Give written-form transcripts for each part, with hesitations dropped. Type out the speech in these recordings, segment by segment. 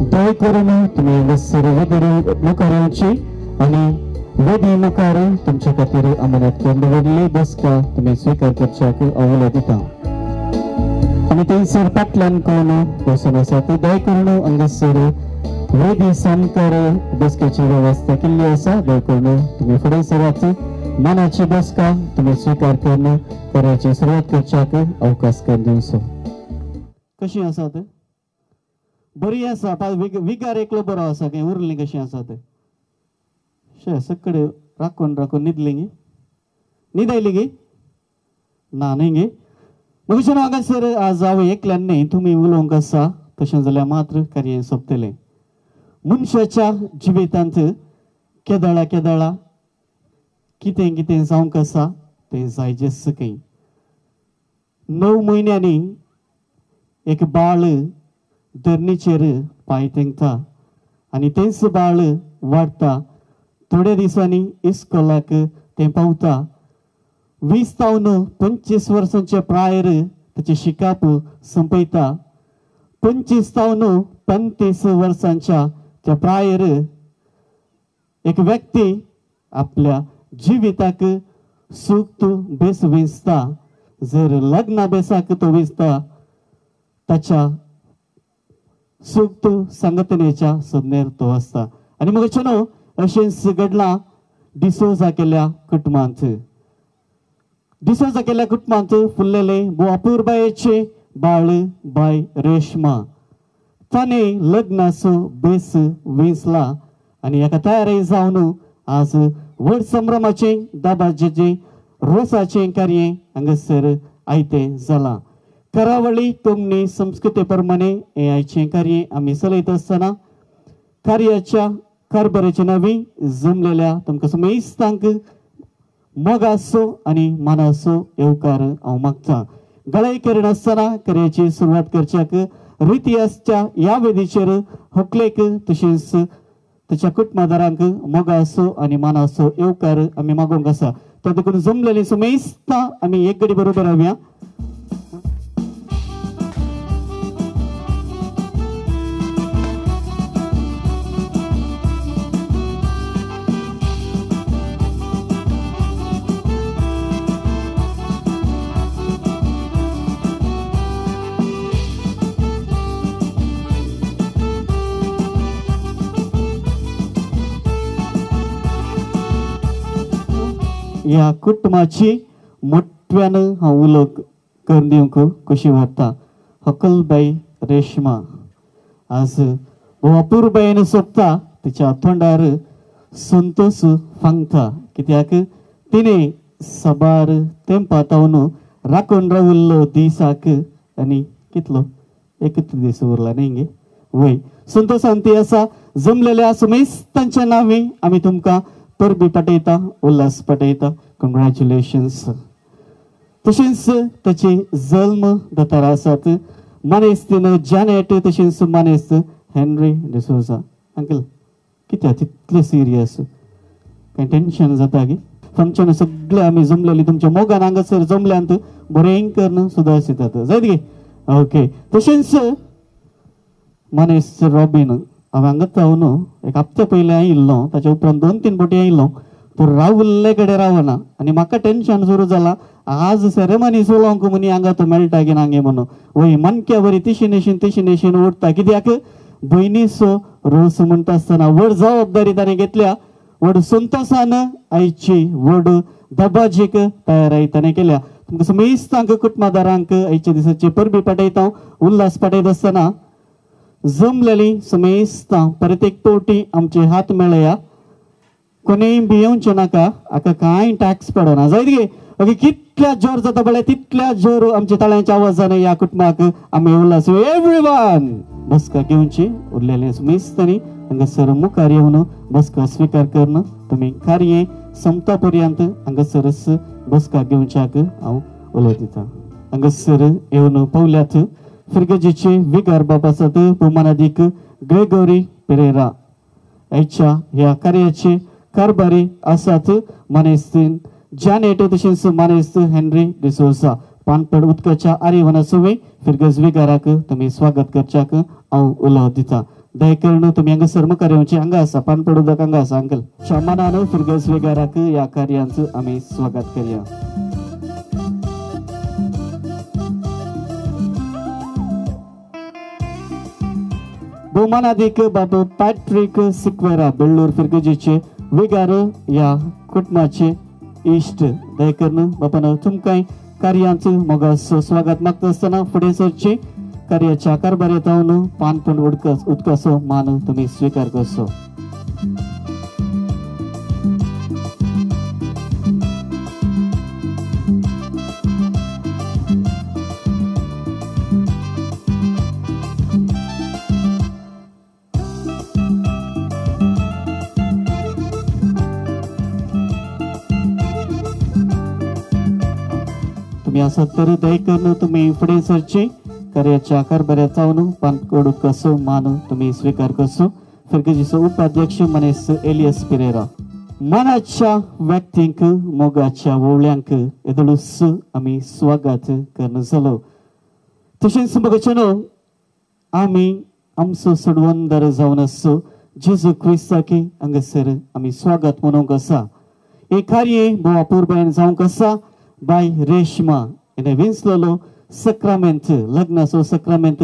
दय करून तुम्ही सर्व मुखारांची आणि वेदी मुखार तुमच्या खातीर अमरात निवडली बसका तुम्ही स्वीकार करच्याक अवल दिता आणि थंयसर पाटल्यान कोण बसून आसा ती दय करून हांगासर वेदी सामकार बसकेची वेवस्था केल्ली आसा. दय करून तुम्ही फुडें सरात मनाची बसका तुम्ही स्वीकार करून कार्याची सुरवात करच्याक अवकाश दिवचो. कशी आसात? बरी आसा. विकार एकलो बरो आसा काय उरली कशी आसा ते सकड़े राखून राखून न्हिदली गे न्हिदायली गे ना न्ही गे मग हांगासर आज हांव एकल्यान न्ही तुमी उलोवंक आसा तशें जाल्यार मात्र कार्य सोंपतलें. मनशाच्या जिवितांत केदळा केदळा कितें कितें जावंक आसा तें जायजें सकय. 9 म्हयन्यांनी एक बाळ धरणीचेर पांय तेंकता आनी तेंच बाळ वाडटा. थोड्या दिसांनी इस्कोलाक तें पावता. 20 तावन 25 वर्सांच्या प्रायर ताचे शिकाप संपयता. 25 तावन 35 वर्सांच्या त्या प्रायर एक व्यक्ती आपल्या जिविताक सुख बेस विंचता. जर लग्न बेसाक तो विंचता ताच्या सुख संघटनेच्या सोदनेर तो आसता. आनी मग अशेंच घडलां डिसोजा केल्या कुटुंबांत. डिसोजा केल्या कुटुंबांत फुल्लेले अपूर्बायेचे बाळ बाय रेशमा. ताणें लग्नाचो बेस विंचला आनी हेका तयारी जावन आज व्हड संभ्रमाचें दाबाजेचें रोसाचें कार्य हांगासर आयतें जालां. करावळी तोमणी संस्कृती प्रमाणे हे आयचें कार्य आमी चलयत आसतना कार्याच्या कारभाराच्या नांवी जमलेल्या तुमकां समेस्तांक मोगाचो आनी मानाचो येवकार हांव मागतां. गळाई करिनासतना कार्याची सुरवात करच्याक रिती आसच्या ह्या वेदीचेर हकलेक तशेंच त्याच्या कुटुंबदारांक मोगा असो आणि माना असो येवकार आम्ही मागोंक आसा. त्या देखून जमलेली सुमेस्ता आम्ही एक घडी बरोबर रावया. या कुटुंबाची मोठ्यानं हांव उलो करून दिवंक कशी वाटता. हकलबाई रेशमा आज अपूर्बायेन सोपता तिच्या तोंडार संतोष फांगता. कित्याक तिने सबार तेंपा तावन राखून रावल्लो दिसाक आनी कितलो एकच दीस उरला न्ही गे वय. संतोषान ती आसा. जमलेल्या सुमेस्तांच्या नावे आमी तुमकां परबी पाठयता, उल्हास पाठयता. कॉंग्रॅच्युलेशन्स. तशेंच ताचे जल्म दातार आसात. मानेस्त जॅनेट तशेंच मानेस्त हेनरी डिसोजा. अंकल कित्याक तितले सिरियस काय टेन्शन जाता गे. फंक्शन सगळे आमी जमलेली तुमच्या मोगान हांगासर जमल्यांत बरें करून सुदारत जाता जायत गे. ओके. तशेंच मानेस्त रॉबिन हांव हांगा जावन एक हप्ते पयलीं आयिल्लो. ताच्या उपरांत 2-3 फावटी आयिल्लो. तो रावल्ले कडेन रावना आनी म्हाका टेन्शन सुरू जाला. आज सेरेमनी सोलोवंक मनी हांगा तो मेळटा की नांगे म्हणून. वय मनक्या बरी तिशी नेशीन ओडटा. कित्याक भयणीचो रोस म्हणटा आसतना व्हड जबाबदारी ताणें घेतल्या. व्हड संतोषान आयची व्हड दबाजीक तयारी ताणें केल्या. तुमकां समेस्तांक कुटुंबदारांक आयच्या दिसाची परबी पाठयता. उल्हास पाठयत आसतना जमलेली समेस्तां परत एक पावटी आमचे हात मेळया. कोणेय भियेवचें नाका. हाका कांय टॅक्स पडना जायत गे. ओके. कितल्या जोर जाता पळय तितल्या जोर आमच्या ताळ्यांच्या आवाजान ह्या कुटुंबाक आमी उल्हास एवरीवन बसका घेवची. उरलेले समेस्तांनी हांगासर मुखार येवन बसका स्विकार करून तुमी कार्य संपता पर्यंत हांगासरच बसका घेवच्याक हांव उलो दिता. हांगासर येवन पावल्यात फिरगजीचे विगार बाब आसात भौमानाधिक ग्रेगोरी पेरेरा. आयच्या ह्या कार्याचे कारभारी आसात मानेस्तीन जॅनेट तशेंच मानेस्त हेनरी डिसोजा. पानपड उदकाच्या आरिवना सवय फिरगज विगाराक तुमी स्वागत करच्याक हांव उलो दिता. दय करून तुमी हांगासर मुखार येवचें. हांगा आसा पानपड उदक हांगा आसा. अंकल शामानान फिरगज विगाराक ह्या कार्यांत आमी स्वागत करया. भौमानाधिक बाबू पॅट्रिक सिक्वेरा बेल्लूर फिरगजीचे विगार या कुटुंबाचे इश्ट. दय करून बापान तुमकांय कार्यांत मोगास स्वागत मागता आसतना फुडें सरची. कार्याच्या कारभारांत येवन पानपण उदकाचो मान तुमी स्विकार करचो. तुम्ही आसात तर दय करून तुम्ही फुडें सरची. कार्याच्या कारभारांत जावन पानपड उदकाचो मान तुमी स्विकार करचो. फिरगजीचो उपाध्यक्ष मनेस एलियस पेरेरा. मनाच्या व्यक्तींक मोगाच्या वोवळ्यांक येदळूस आमी स्वागत करून जालो. तशेंच मोगाचेनो आमी आमचो सोडवंदर जावन आसो जेजू क्रिस्ताक हांगासर आमी स्वागत मनोवंक आसा. हे कार्य भोव अपूर्बायेन जावंक आसा. बाय रेशमा हिणें विंचलेलो सक्रामेंत लग्नाचो सक्रामेंत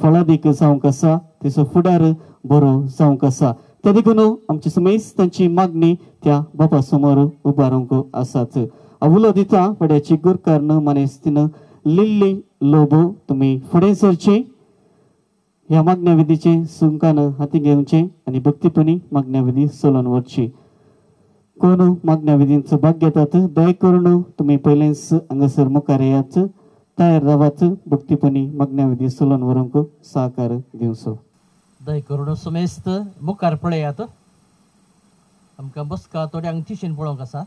फळादीक जावंक आसा. तिचो फुडार बरो जावंक आसा. त्या देखून आमची समेस्तांची मागणी त्या बापा समोर उबारूंक आसात. हांव उलो दिता फुड्याची गुरकारण मानेस्तीन लिल्ली लोबो. तुमी फुडें सरची. ह्या मागण्या विधीचे सुंकान हाती घेवचे आनी भक्तीपणी मागण्या विधी चलोवन वचची. कोण मागण्या विधींचो भाग घेतात दय करून तुमी पयलेच हांगासर मुखार येयात. तयार रावात. भक्तीपणी मागण्या विधी चलोवन व्हरूंक सहकार दिवचो. दय करून सुमेस्त मुखार पळयात. आमकां बसका थोड्यांक तिशेन पळोवंक आसा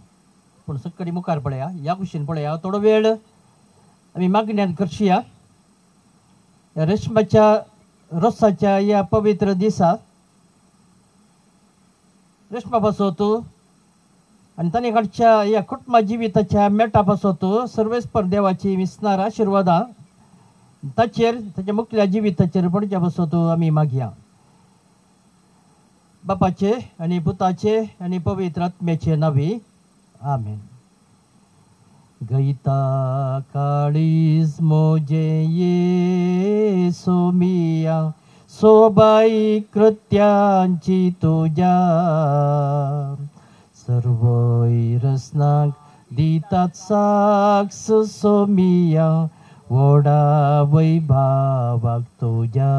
पूण सक्कडी मुखार पळया. ह्या कुशीन पळया. थोडो वेळ आमी मागण्यान करची. रेशमाच्या रोसाच्या ह्या पवित्र दिसा रेशमा बसवतो आणि ताणेकडच्या या कुटुंबा जिविताच्या मेटा बसवतो सर्वेस्पर देवाची विसणार आशीर्वादा ताचेर ताच्या मुखल्या जिविताचेर पडच्या बसवतो आम्ही मागया बापाचे आणि पुताचे आणि पवित्र आत्म्याचे नावे आमेन. गैता काळीज मोजे ये सोमिया सोबाई कृत्यांची तुझ्या सर्व रसनाक दितात साक्ष सोमिया वोडा वैभावाक तुझ्या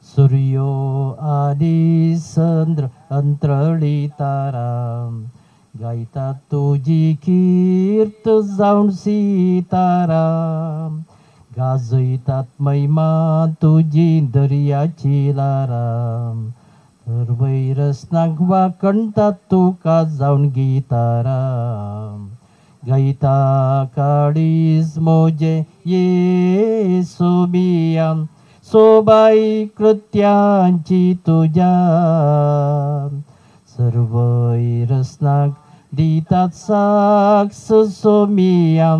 सूर्यो आदी चंद्र अंतरळी तारा गायतात तुझी कीर्त जाऊन सीताराम गाजयतात महिमा तुझी दर्याची लाराम तर वैरसनाक वाकणतात तुका जाऊन गीताराम गायता काळीज मोजे ये सोबिया सोबाई कृत्यांची तुझ्या सर्व रसनाक दितात साक्ष सोमिया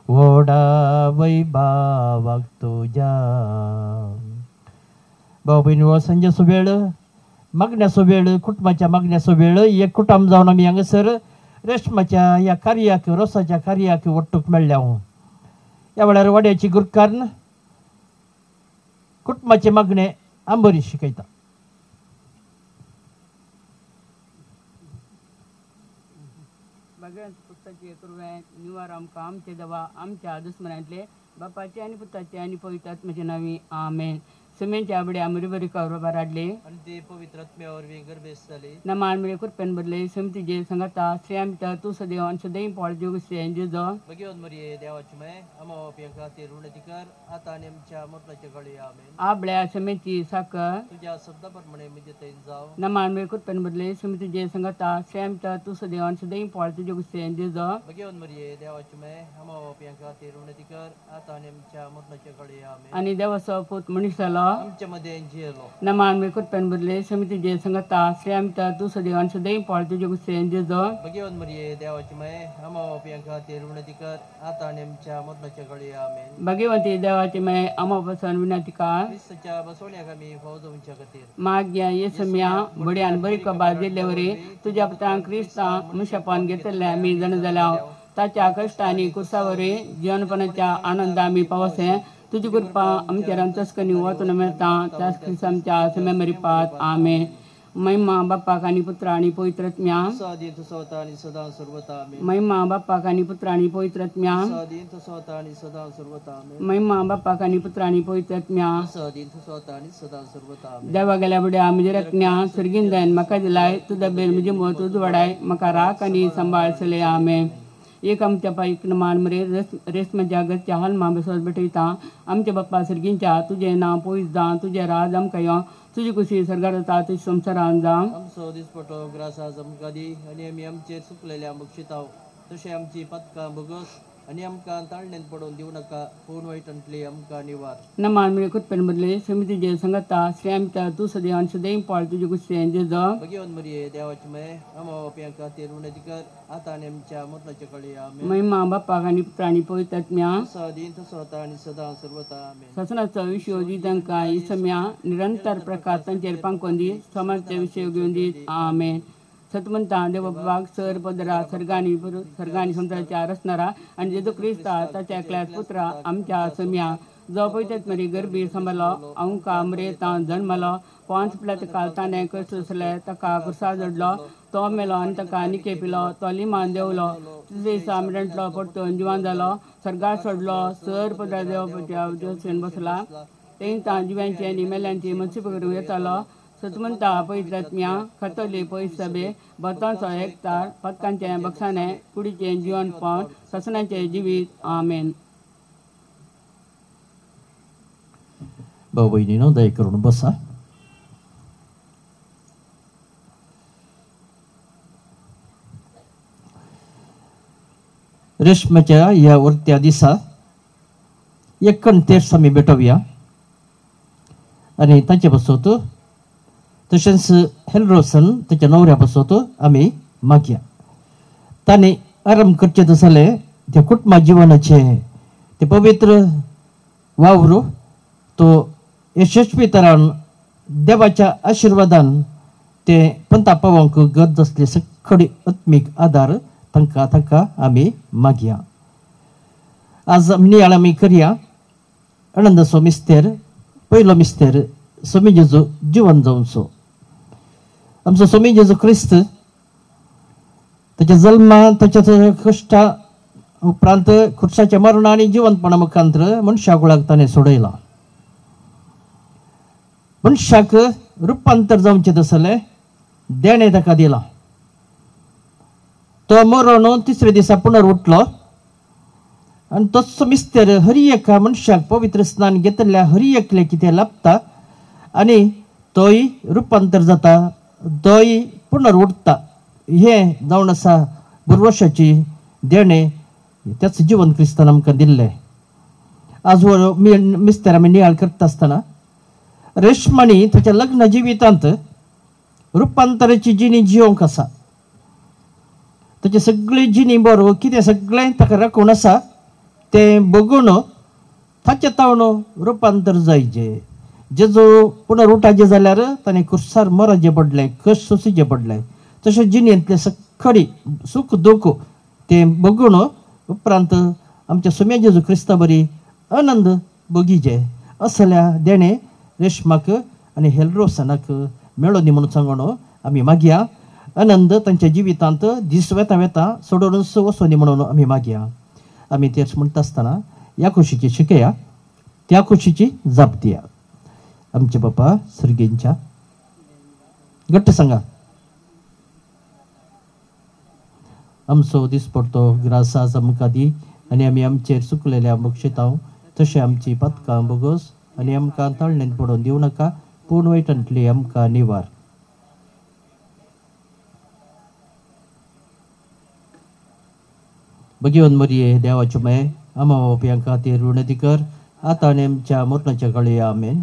वोडा वैभावाक तुझ्या. भाऊ बहिणी संजेचो वेळ मागण्याचो वेळ कुटुंबाच्या मागण्याचो वेळ एक कुटुंब जावन आमी हांगासर रेशमाच्या ह्या कार्याक रोसाच्या कार्याक वट्टूक मेळ्ळ्या. ह्या वेळार वाड्याची गुरकान्न कुटुंबाचे मागणे आंबरी शिकयता. भगवान पुताचे करुवें निवार आमकां आमचे देवा आमच्या दुस्मनांतले बापाचे आनी पुताचे आनी पवित्र आत्म्याचे नावी आमेन. समेनच्या आबडे आमरी बरी कौरव राडले आणि ते पवित्र आत्म्यावर गर्भेस झाले नमान मेळे कुरपेन बदले समितीचे संगता श्रेयामिता तू सदैव आणि सदैव पॉळ जोग श्रेयांज भगवंत मरिये देवाची माय आम्हा खातीर उन्नती कर आता आणि आमच्या मोठ्याच्या गळे आमेन. आबड्या समेची साकर तुझ्या शब्दाप्रमाणे म्हणजे तैन जाव नमान मेळे कुरपेन बदले समितीचे संगता श्रेयामिता तू सदैव आणि सदैव पॉळ जोग श्रेयांज भगवंत मरिये देवाची माय आम्हा खातीर उन्नती कर आता आणि आमच्या मोठ्याच्या गळे आमेन. आणि देवाचो पूत मनीस आमच्या मध्ये जियलो नमान मेळे कुरपेन बदले समितीचे संगता श्रेयामिता तू सदैव आणि सदैव पॉळ जोग श्रेयांज भगवंत मरिये देवाची माय आम्हा खातीर उन्नती कर आता आणि आमच्या मोठ्याच्या गळे आमेन. भगवंती देवाची माय आम्हापासून विनंती कर ख्रिस्ताच्या बसवण्याक आमी फौज उंच्या खातीर माग्या येसम्या बड्यान बरी कबा दिल्लेवरी तुझ्या पुत्रां क्रिस्ता मुशापान घेतले आम्ही जण जाल्या ताच्या कष्टांनी कुसावरी जीवनपणाच्या आनंद आम्ही पावसे तुझी कृपा आमच्या रंतस्कनी वाचून मिळता त्याच ख्रिस्त आमच्या समेमरी पात आमे. महिमा बाप्पाक आणि पुत्र आणि पवित्रत्म्या सादीन स्वता आणि सदा सर्वता आमेन. महिमा बाप्पाक आणि पुत्र आणि पवित्रत्म्या सादीन स्वता आणि सदा सर्वता आमेन. महिमा बाप्पाक आणि पुत्र आणि पवित्रत्म्या सादीन स्वता आणि सदा सर्वता आमेन. देवा गेल्या बुड्या म्हणजे रत्न्या सर्गीन जायन म्हाका दिलाय तुझा बेर म्हणजे मत तुझ वडाय म्हाका राख आणि सांभाळसले आमे. एक आमच्या पायक मान मरे रेशमाच्या गतच्या हालमा बसत बैठयता आमच्या बाप्पा सर्गींच्या तुझे नाव पोईस जा तुझे राज आमकां यो तुझी कुशी सरकार जाता तुझी संसारान जा आमचो दिसपटो ग्रासा आमकां दी आनी आमी आमचेर सुकलेल्या बक्षिताव तशें आमची पथकां बगस आनी आमकां ताळणेन पडोवन दिवं नाका पूण वायटांतली आमकां निवार. नमान मेळे कुटपेन बदले समितीचे संगता श्रेयामिता तू सदैव आणि सदैव पॉळ तुझी कुशी ज भगवंत मरिये देवाची माय आम्हा खातीर उन्नती कर आता आणि आमच्या मोठ्याच्या कळे आमेन. महिमा बाप्पाक आणि पुत्र आणि पवित्रत्म्या सादीन स्वता आणि सदा सर्वता आमेन. शासनाचा विषय जितांका इसम्या निरंतर प्रकार तांचेर पांकोवन दी समाजचे विषय घेवन दीत आमेन. सतमंता देवबाग सर पदरा सर्गानी संसाराच्या रचणारा आणि जेजू क्रिस्ता ताच्या एकल्याच पुत्रा आमच्या सम्या जो पयतात मरी गरबी सांबाळलो आमकां अमरेतां जन्मलो पांच प्लेत काल ताणें कश्ट सोसले ताका कुर्सा जोडलो तो मेलो आनी ताका निके पिलो तो लिमान देवलो तिसरे दिसा मिरंतलो परतून जिवान जालो सर्गार सोडलो सर पदरा देवाच्या बसला तेंता जिव्यांची आनी मेल्यांची मनसी करून येतालो. सतमंता पवित्रात्म्या खतले पयस सभे बतांचो एकतार पथकांचे बक्षाने कुडीचे जीवनपण ससनाचे जिवीत आमेन. भाऊ बहिणीनो दय करून बसा. रेशमाच्या या उरत्या दिसा एक तेच आम्ही भेटूया आणि ताचे बसवतो तशेंच हेल्रोसन ताच्या नवऱ्या पासत आमी मागया. तांणी आरंभ करचे जाले ते कुटुंबा जिवनाचे ते पवित्र वावर तो यशस्वी तरान देवाच्या आशिर्वादान ते पंता पावंक गरज असले सगळे आत्मीक आदार तांकां आमी मागया. आज नियाळ आमी करया आनंदाचो मिस्तेर पयलो मिस्तेर स्वामी जेजू जिवन जावचो. आमचो स्वामी जेजू क्रिस्त ताच्या जल्मा ताच्या कश्टा उपरांत खुर्साच्या मरणा आनी जिवंतपणा मुखांतर मनशा कुळाक ताणें सोडयला. मनशाक रुपांतर जावचें जालें देणें ताका दिला. तो मरून तिसरे दिसा पुनर उठलो आनी तसो मिस्तेर हर एका मनशाक पवित्र स्नान घेतल्या हर एकले कितें लाभता आनी तोय रुपांतर जाता तोय पुनर उठता. हें जावन आसा बुरवशाची देणें त्याच जिवन क्रिस्तान आमकां दिल्लें. आज हो मिस्तेर आमी नियाळ करता आसतना रेशमानी ताच्या लग्न जिवितांत रुपांतराची जिणी जिवंक आसा. ताचे सगळे जिणी बरो कितें सगळें ताका राखून आसा तें बघून ताचे तावन रुपांतर जायचें. जेजू पुनर उठाचें जाल्यार ताणें कुर्सार मरचें पडलें कश्ट सोंसचें पडलें. तशें जिणेंतलें सगळी सूख दूख तें बघून उपरांत आमच्या सुम्या जेजू क्रिस्ता बरी आनंद बगीचे असल्या देणें रेशमाक आनी हेल्रोसनाक मेळोनी म्हणून सांगून आमी मागया. आनंद तांच्या जिवितांत दीस वेता वेता सोडून वचोनी म्हणून आमी मागया. आमी तेच म्हणटा आसतना ह्या खुशीची शिकया त्या खुशीची जाप दिया. आमचे बापा सर्गेंच्या घट्ट सांगा. आमचो दिसपडतो ग्रास आज आमकां दी आनी आमी आमचेर चुकलेल्या बक्षितांव तशें आमची पातकां बोगोस आनी आमकां तळणेंत पडोवन दिवं नाका पूण वायटांतली आमकां निवार. भगवंत मरिये देवाच्यो माये आमा बापायां खातीर विनंती कर आतां आनी आमच्या मरणाच्या काळी आमेन.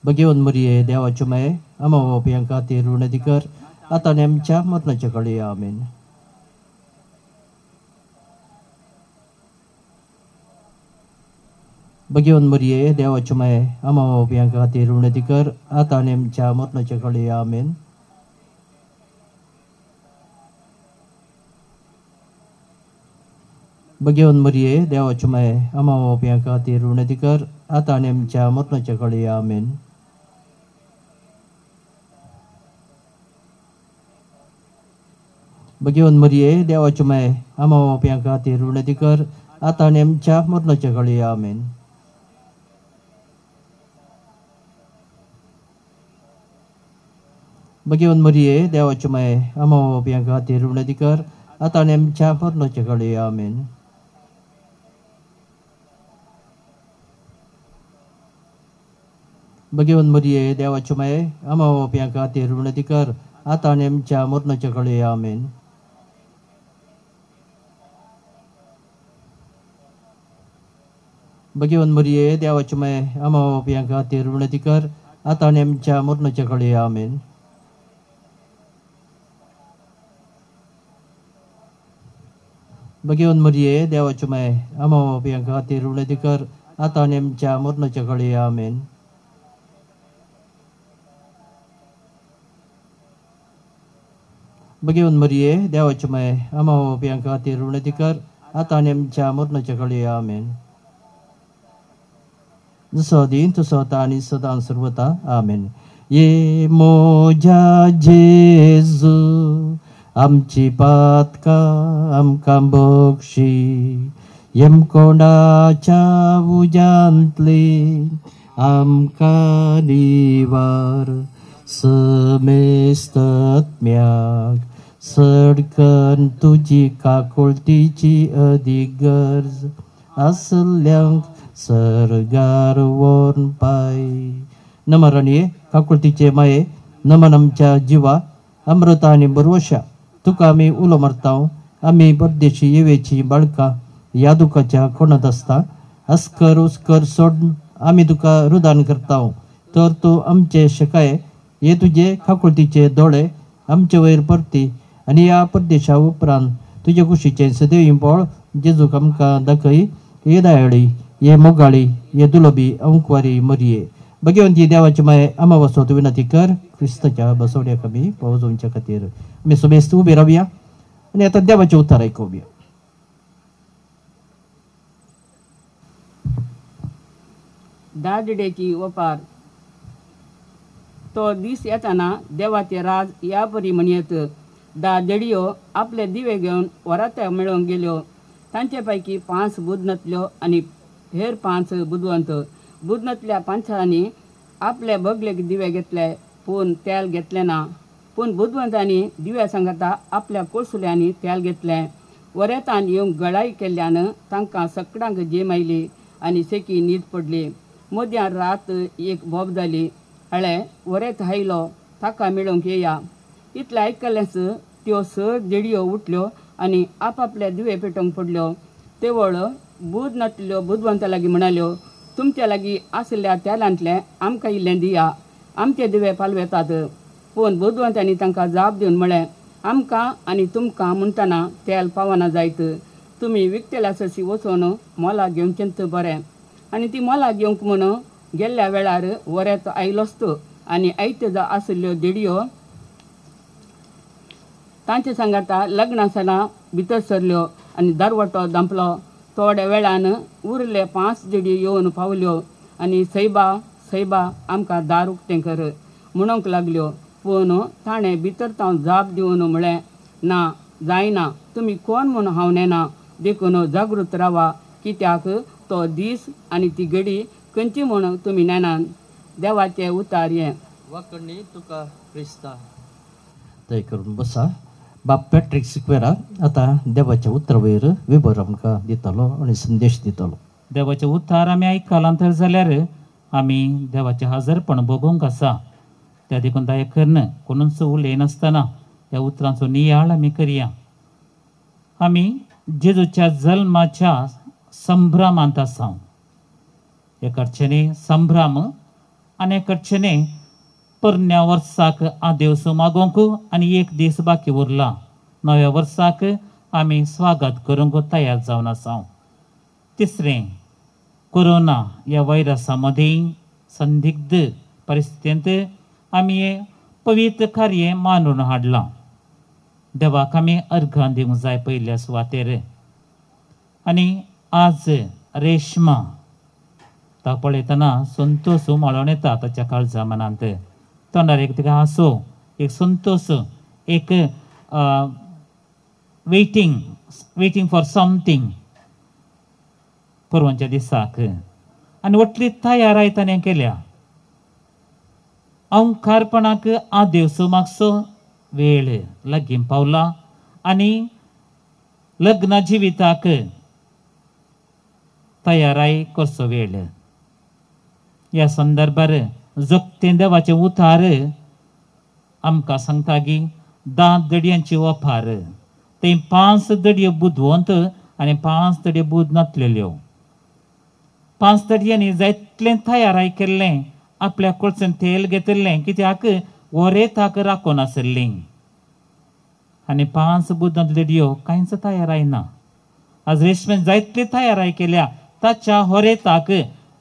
भगवंत मरिये देवाच्यो माये आमा बापायां खातीर विनंती कर आतां आनी आमच्या मरणाच्या काळी आमेन. भगवंत मरिये देवाच्यो माये आमा बापायां खातीर विनंती कर आतां आनी आमच्या मरणाच्या काळी आमेन. भगवंत मरिये देवाच्यो माये आमा बापायां खातीर विनंती कर आतां आनी आमच्या मरणाच्या काळी आमेन. भगवंत मरिये देवाच्यो माये आमा बापायां खातीर विनंती कर आतां आनी आमच्या मरणाच्या काळी आमेन. भगवंत मरिये देवाच्यो माये आमा बापायां खातीर विनंती कर आतां आनी आमच्या मरणाच्या काळी आमेन. भगवंत मरिये देवाच्यो माये आमा बापायां खातीर विनंती कर आतां आनी आमच्या मरणाच्या काळी आमेन. भगवंत मरिये देवाच्यो माये आमा बापायां खातीर विनंती कर आतां आनी आमच्या मरणाच्या काळी आमेन. भगवंत मरिये देवाच्यो माये आमा बापायां खातीर विनंती कर आतां आनी आमच्या मरणाच्या काळी आमेन. भगवंत मरिये देवाच्यो माये आमा बापायां खातीर विनंती कर आतां आनी आमच्या मरणाच्या काळी आमेन. जसो दिन तसो आतां आनी सदां सर्वता आमेन. ये मोजा जेजू आमची पातकां आमकां बक्षी येम कोणाच्या उजांतली आमकां निवार. समेस्तात्म्याक सडकन तुजी काकुळतीची अदीक गरज आसल्यांक सरगार व्हरून पाय. नमन राणये काकुळतीचे माये नमन आमच्या जिवा अमृता आनी बरवशा तुका आमी उलो मारता. आमी परदेशी येवेची बाळकां ह्या दुखाच्या कोणात आसता अस्कर उसकर सोडून आम्ही तुका रुदान करता तर तू आमचे शिकाय हे तुझे खाकुळतीचे दोळे आमचे वयर परती आणि या परदेशा उपरांत तुझे कुशीचे सदैव पळ जेजूक आमकां दाखय ये दयाळी ये मोगाळी ये दुलबी अंकवारी मरिये भगवंती देवाची माय आम्हा वसवत विनंती कर क्रिस्ताच्या बसवड्याक आमी पावजोवच्या खातीर आमी समेस्त उबे रावया आणि आता देवाचे उतार ऐकूया. दादिडेची वपार. तो दीस येताना देवाचे राज या परी म्हणयत. दादडियो आपले दिवे घेवन वरात्या मेळोवंक गेल्यो. तांचे पैकी 5 बुदनतल्यो आनी हेर 5 बुदवंत. बुदनतल्या 5 आपले बगलेक दिवे घेतले पूण तेल घेतले ना. पूण बुदवंतांनी दिव्या सांगता आपल्या कोळसुल्यांनी तेल घेतले. वरेतान येवंक गळाई केल्ल्यान तांकां सकडांक जेम आयली आनी सेकी न्हीद पडली. मद्यान रात एक बोब जाली. हळे वरेत हायलो ताका मेळोवंक येया. इतलें आयकलेंच त्यो 6 देडयो उठल्यो आनी आपापले दिवे पेटोवंक पडल्यो. तेवळ बूद नातल्यो बुदवंता लागीं म्हणाल्यो, तुमच्या लागीं आसल्या तेलांतलें आमकां इल्लें दिया, आमचे दिवे पालवेतात. पूण बुदवंतांनी तांकां जाप दिवन म्हळें, आमकां आनी तुमकां म्हणटना तेल पावना जायत. तुमी विकतेल्या ससी वचोन मोला घेवचेंत बरें. आनी ती मोला घेवंक म्हूण गेल्ल्या वेळार वरेत आयलोस्त आनी आयत्यो आसल्यो देडयो तांचे सांगाता लग्नासना भितर सरल्यो आनी दारवटो दांपलो. थोड्या वेळान उरले 5 देडयो येवन पावल्यो आनी सैबा सैबा आमकां दार उक्तें कर म्हणूंक लागल्यो. पूण ताणें भितर तावन जाप दिवन म्हळें, ना जायना, तुमी कोण म्हूण हांव नेना. देखून जागृत रावा, कित्याक तो दीस आनी ती घडी खंयची म्हूण तुमी नेनात. देवाचे उतार हें. वाकणी तुका क्रिस्ता. दय करून बसा. बाप पॅट्रिक सिक्वेरा आता देवाच्या उतरावयर विबर आमकां दितलो आनी संदेश दितलो. देवाचे उतार आमी आयकलां तर जाल्यार आमी देवाचें हजरपण भोगूंक आसा. त्या देखून दया करून कोणूच उलयनासतना ह्या उतरांचो नियाळ आमी करया. आमी जेजूच्या जल्माच्या संभ्रमांत आसा. एक कडच्यानी संभ्रम आनी एक कडच्यानी पोरण्या वर्साक आदेवस मागोवंक आनी एक दीस बाकी उरला. नव्या वर्साक आमी स्वागत करूंक तयार जावन आसा. तिसरें, कोरोना ह्या वायरसा मदीं संदिग्ध परिस्थितींत आमी हें पवित्र कार्य मानून हाडलां. देवाक आमी अर्घां दिवंक जाय पयल्या सुवातेर. आनी आज रेशमा ताका पळयतना संतोश माळोवन येता ताच्या काळजा मनांत. तोंडार एक तिका हांसो, एक संतोश, एक वेटिंग फॉर समथींग परवांच्या दिसाक. आनी वटली तयाराय ताणें केल्या. अंकारपणाक आदेवसो मागचो वेळ लागीं पावला आनी लग्न जिविताक तयाराय करचो वेळ. ह्या संदर्भार जगतें देवाचें उतार आमकां सांगता की 10 दडयांची वफार. ते 5 दडयो बुदवंत आनी 5 दडयो बुद नातलेल्यो. 5 दडयांनी जायतलें तयाराय केल्लें. आपल्या कडच्यान तेल घेतिल्लें, कित्याक वरेताक राखून आसलीं. आनी 5 बुद नातलेल्यो कांयच तयाराय ना. आज रेशमेन जायतली तयाराय केल्या. ताच्या होरेताक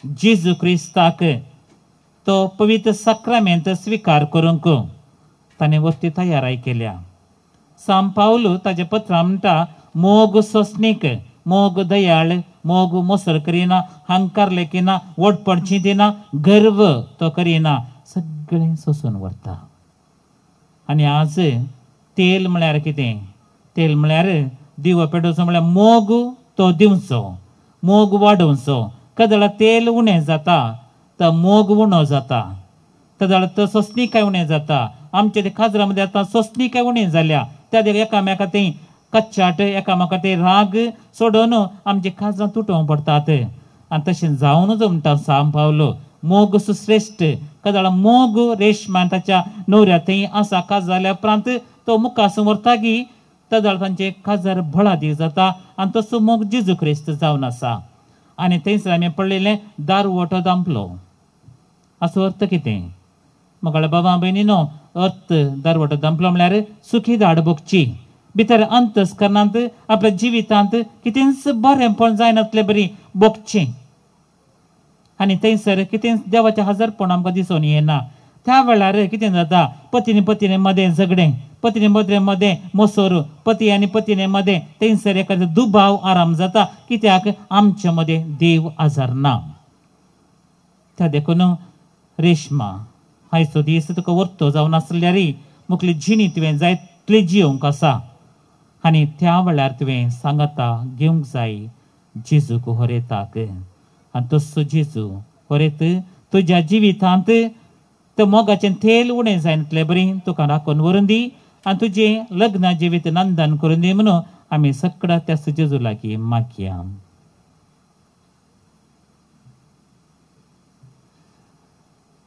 जेजू क्रिस्ताक तो पवित्र सक्रामेंत स्वीकार करूंक ताणें वरती तयाराय केल्या. सांत पावल ताच्या पत्रांत म्हणटा, मोग सोंसणीक, मोग दयाळ, मोग मोसर करिना, हंकार लेखिना, वडपडची दिना, गर्व तो करिना, सगळें सोंसून व्हरता. आनी आज तेल म्हळ्यार कितें? तेल म्हळ्यार दिवो पेटोवचो म्हळ्यार मोग तो दिवचो, मोग वाडोवचो. कदळा तेल उणें जाता तर मोग उणो जाता. कदळा तो सोंसणीकाय उणें जाता. आमच्या ते काजरा मध्ये आतां सोंसणीकाय उणें जाल्या. त्या एकामेका ते कच्चाट, एकामेका ते राग सोडून आमची काजरां तुटोवंक पडटात. आनी तशें जावनूच म्हणटा सांत पावल, मोग सुश्रेश्ठ. कदळा मोग रेशमान ताच्या न्हवऱ्या थंय आसा. काज जाल्या उपरांत तो मुखार व्हरता की तदळ तांचे काजार भळादी जाता. आनी तसो मोग जेजू क्रिस्त जावन आसा. आनी थंयसर आमी पडलेलें दारू ओटो दांपलो. असो अर्थ कितें? म्हाका बाबा भयणीनो, अर्थ दारू ओटो दांपलो म्हळ्यार सुखी दाड भोगची. भितर अंतस्करणांत आपल्या जिवितांत कितेंच बरेंपण जायनातलें बरी भोगचें. आनी थंयसर कितें देवाचें हजरपण आमकां दिसून येना. त्या वेळार कितें जाता, पत्नी मदें झगडें, पत्नी मदें मोसोर, पती आनी पत्नी मदें थंयसर एखादो दुबाव आराम जाता. कित्याक आमचे मदें देव आजारना. त्या देखून रेशमा, आयचो दीस तुका वर्तो जावन आसल्यार मुखली जिणी तुवें जायतली जियोंक आसा. आनी त्या वेळार तुवें सांगाता घेवंक जाय जेजूक होरेताक. आनी तसो जेजू होरेत तुज्या जिवितांत ते मोगाचें तेल उणें जायनातलें बरी तुका राखून व्हरून दी. आनी तुजें लग्न जिवीत नंदन करून दी म्हणून आमी सगळ्या त्या जेजू लागीं मागया.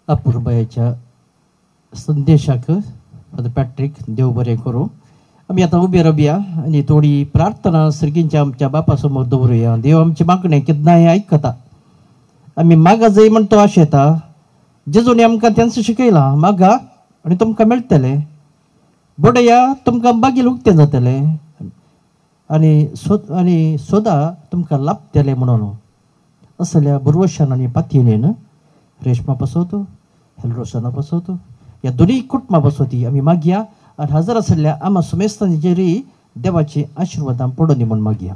अपूर्बायेच्या संदेशाक फादर पॅट्रिक देव बरें करूं. आमी आतां उबे रावया आनी थोडी प्रार्थना सर्गींच्या आमच्या बापा समोर दवरुया. देव आमचे मागणें केन्नाय आयकता. आमी मागा जाय म्हण तो आशेता. जेजून आमकां तेंच शिकयलां, मागा आनी तुमकां मेळटलें, बडया तुमकां बागील उक्तें जातलें, आनी सोदा तुमकां लाभतलें म्हणून. असल्या बुरवशान आनी पातयेन रेशमा पासत, हेल्रोसाना पासत, ह्या दोनी कुटुंबां पासत आमी मागया. आनी हजर आसल्या आमा सुमेस्तांचेरय देवाची आशिर्वादां पडों दी म्हूण मागया.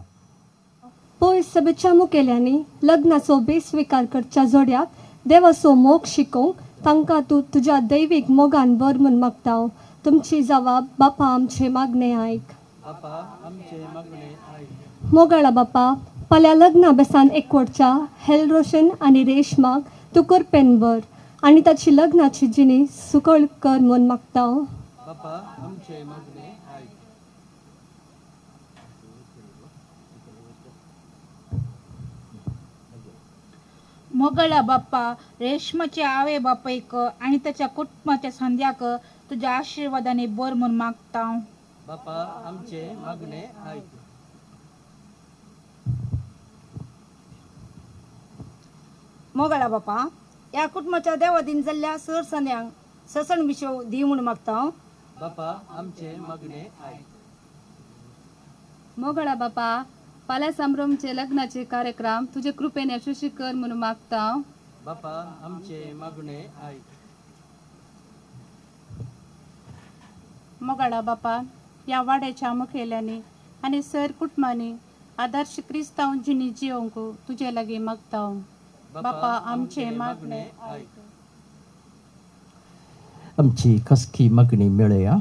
पयर सभेच्या मुखेल्यांनी लग्नाचो बेस्विकार करच्या जोड्याक देवाचो मोग शिकोवंक तांकां तूं तुज्या दैवीक मोगान बर म्हूण मागता. तुमची जबाब बापा आमचे मागणें आयक. मोगाळा बापा, फाल्यां लग्ना बेसान एकवटच्या हेल्रोशन आनी रेशमाक तूं करपेन बर आनी ताची लग्नाची जिणी सुकळ कर म्हूण मागता. मोगळा बाप्पा, रेशमाच्या आवय बापयक आणि त्याच्या कुटुंबाच्या संध्याक तुझ्या आशीर्वादाने बर म्हूण मागता. बापा आमचे मागणे आयक. मोगळा बापा, या कुटुंबाच्या देवादीन जाल्ल्या सर सन्यांक ससण विशव दी म्हूण मागता. बापा आमचे मागणे आयक. मोगळा बापा, फाल्यां संभ्रमचे लग्नाचे कार्यक्रम तुजे कृपेन यशस्वी कर म्हणून मागता. बापा आमचे मागणे आयक. मोगळा बापा, या वाड्याच्या मुखेल्यांनी आनी सर कुटुंबांनी आदर्श क्रिस्तांव जिणी जियोंक तुजे लागीं मागता. बापा आमचे मागणे आयक. आमची खासगी मागणी मेळया.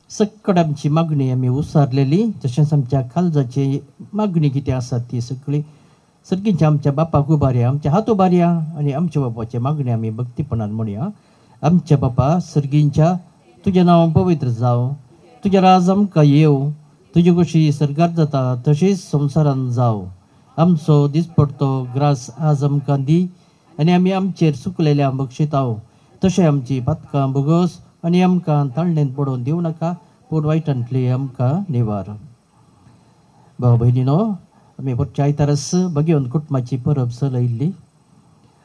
सकड आमची मागणी आमी उसारलेली, तशेंच आमच्या काळजाची मागणी कितें आसा ती सगळी सर्गींच्या आमच्या बापाक उबारया, आमच्या हात उबारया आनी आमच्या बापाची मागणी आमी भक्तीपणान म्हणया. आमच्या बापा सर्गींच्या, तुजें नांव पवित्र जावं, तुजें राज आमकां येवं, तुजी कशी सरकार जाता तशीच संवसारान जावं. आमचो दिसपडतो ग्रास आज आमकां दी आनी आमी आमचेर चुकलेल्या बक्षिताव, तशें आमची पातकां भोगोस आनी आमकां ताळणेंत पडोवन दिवं नाका, पूण वायटांतली आमकां निवार. भाव भयणीनो, आमी परच्या आयतारस भगवंत कुटुंबाची परब चलयल्ली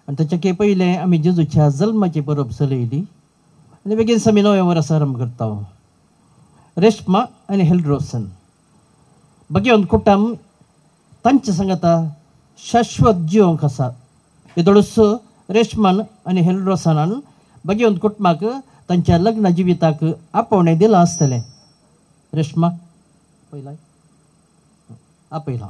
आनी ताच्या पयलें आमी जेजूच्या जल्माची परब चलयली आनी बेगीन आमी नव्या वर्सा आरंभ करता. रेशमा आनी हेल्रोसन भगवंत कुटुंब तांच्या सांगाता शाश्वत जिवंक आसा. येदोळूच रेशमान आनी हेल्रोसनान भगवंत कुटुंबाक तांच्या लग्न जिविताक आपोवणें दिलां आसतलें. रेशमा पयला आपयलां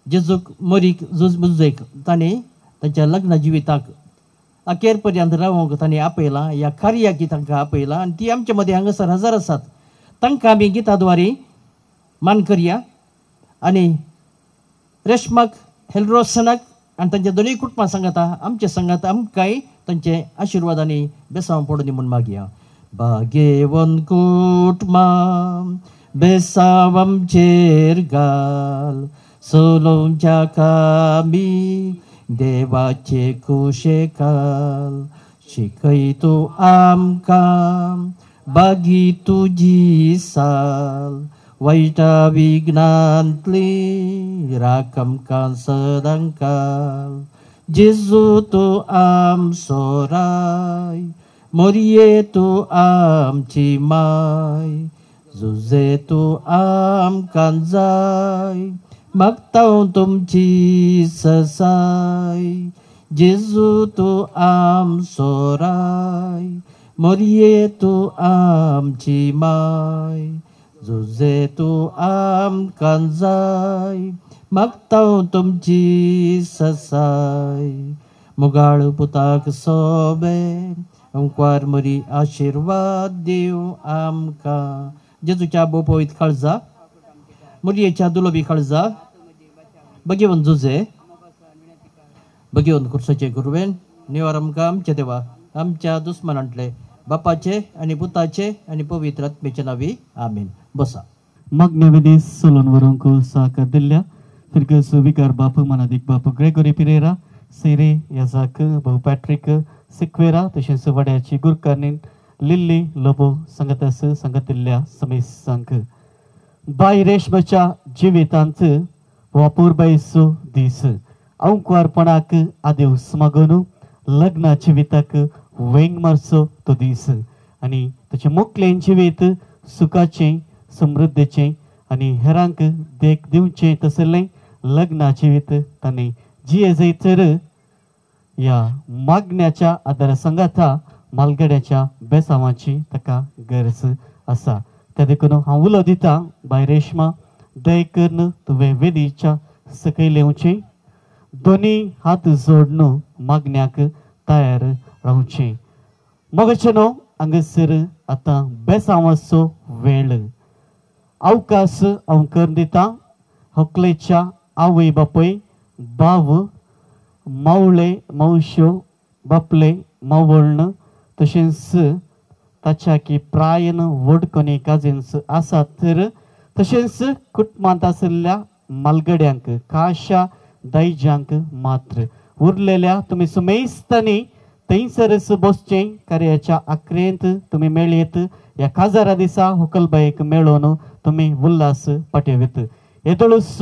जेजूक मरीक झुजेक तांणी तांच्या लग्न जिविताक अखेर पर्यंत रावूंक तांणी आपयलां. ह्या कार्याक तांकां आपयलां आनी ती आमचे मदें हांगासर हजर आसात. तांकां आमी गिताद्वारे मान करया आनी रेशमाक, हेल्रोसनाक आनी तांच्या दोनूय कुटुंबां सांगाता आमचे सांगात आमकांय तांचे आशिर्वादांनी बेसांव पडोनी म्हूण मागया. भाग्यवन कुटुंबा बेसांव आमचेर घाल, सोलोवच्या कामी देवाचे कुशे काल. शिकय तूं आमकां bagi tuji sal waita wignantli rakamkan sedangkal Jesu tu am sorai morie tu am cimai Zuze tu am kanzai Magtau tum chi sasai Jesu tu am sorai Morie tu am cimai Zuze tu am kanzai Magtau tum chi sasai Mugalu putak sobe Amkwar muri आशीर्वाद देव आमका जेजूच्या बोपोईत काळजा मुरयेच्या दुलोबी काळजा बगेवन जुजे बगेवन कुर्साचे गुरुवेन निवार आमकां आमचे देवा आमच्या दुस्मनांतले बापाचे आणि पुताचे आणि पवित्र आत्मेचे नावी आमीन बसा मागण्या सोलोन वरूंक सहकार दिल्ल्या फिरकस विकार बाप मनादिक बाप ग्रेगोरी पिरेरा सेरे याजाक भाऊ पॅट्रिक सिक्वेरा तशेंच वड्याची गुरकारनीन लिल्ली लोबो संगतस संगतिल्ल्या समेस संघ बाय रेशमाच्या जिवितांत वापूरबायसो दीस अवंकवारपणाक आदेवस मागून लग्ना जिविताक वेंग मारचो तो दीस आनी ताचे मोकलें जिवीत सुखाचें समृद्धीचें आनी हेरांक देख दिवचें तसलें लग्ना जिवीत ताणें जिये तर या मागण्याच्या आदारसंगाथा मालगड्याच्या बेसांवाची ताका गरज आसा त्या देखून हांव उलो दिता बाय रेशमा दय करून तुवें वेदीच्या सकयल येवचें दोनी हात जोडून मागण्याक तयार रावचें मोगाचें न्हू हांगासर आतां बेसांवाचो वेळ अवकाश हांव करून दिता हकलेच्या आवय बापय भाव मावळे मावश्यो बापले मावळण तशेंच ताच्या की प्रायन वडकोनी काजिन्स आसात तर तशेंच कुटुंबांत आशिल्ल्या मालगड्यांक खाशा दायजांक मात्र उरलेल्या तुमी सुमेस्तांनी थंयसरच बसचें कार्याच्या आखरेंत तुमी मेळयेत ह्या काजारा दिसा व्हंकलबायेक मेळोवन तुमी उल्हास पाठयवेत येदोळूच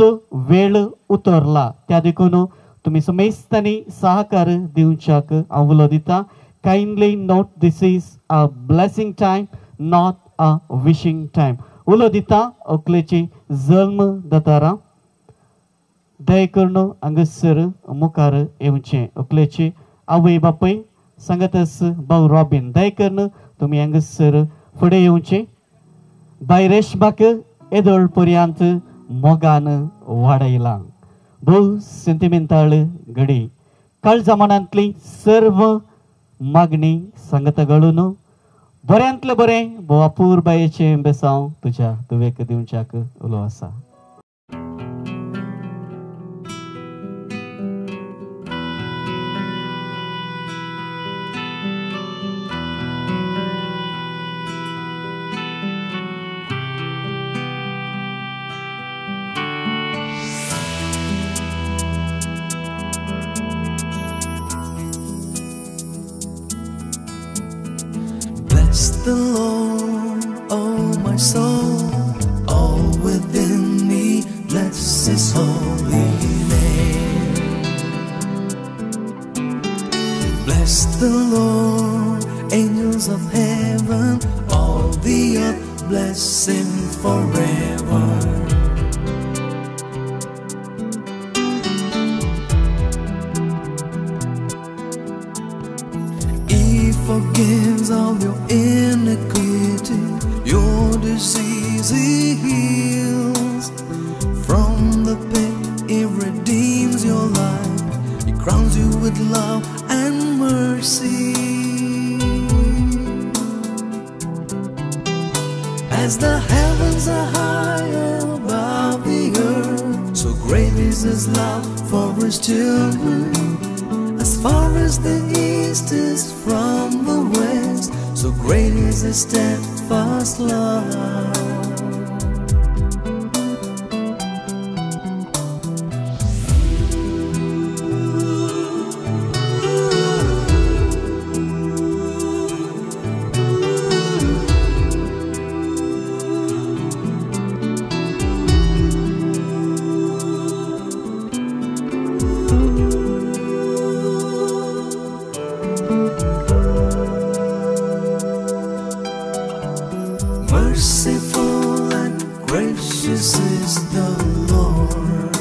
वेळ उतरला त्या देखून तुमी सुमेस्तांनी सहकार दिवच्याक हांव उलो दिता kindly note this is a blessing time not a wishing time उलो दिता अकलेची जल्म दातारां दय करून हांगासर मुखार येवचें अकलेची आवय बापय सांगातस भाऊ रॉबिन दय करून तुमी हांगासर फुडें येवचें बाय रेशमाक येदोळ पर्यंत मोगान वाडयलां भोव सेंटिमेंटाळ घडी काळ जमान्यांतली सर्व मागणी सांगता घालून बऱ्यांतले बरें भोव अपूर्बायेचें बेसांव तुज्या तुवेक दिवच्याक उलो आसा Bless the Lord, oh my soul, all within me, bless His holy name. Bless the Lord, angels of heaven, all the earth, bless Him forever. Forgives all your iniquity, your disease He heals. From the pit He redeems your life, He crowns you with love and mercy. As the heavens are high above the earth, so great is His love for His children. As far as the east is from the west, so great is His steadfast love. Merciful and gracious is the Lord,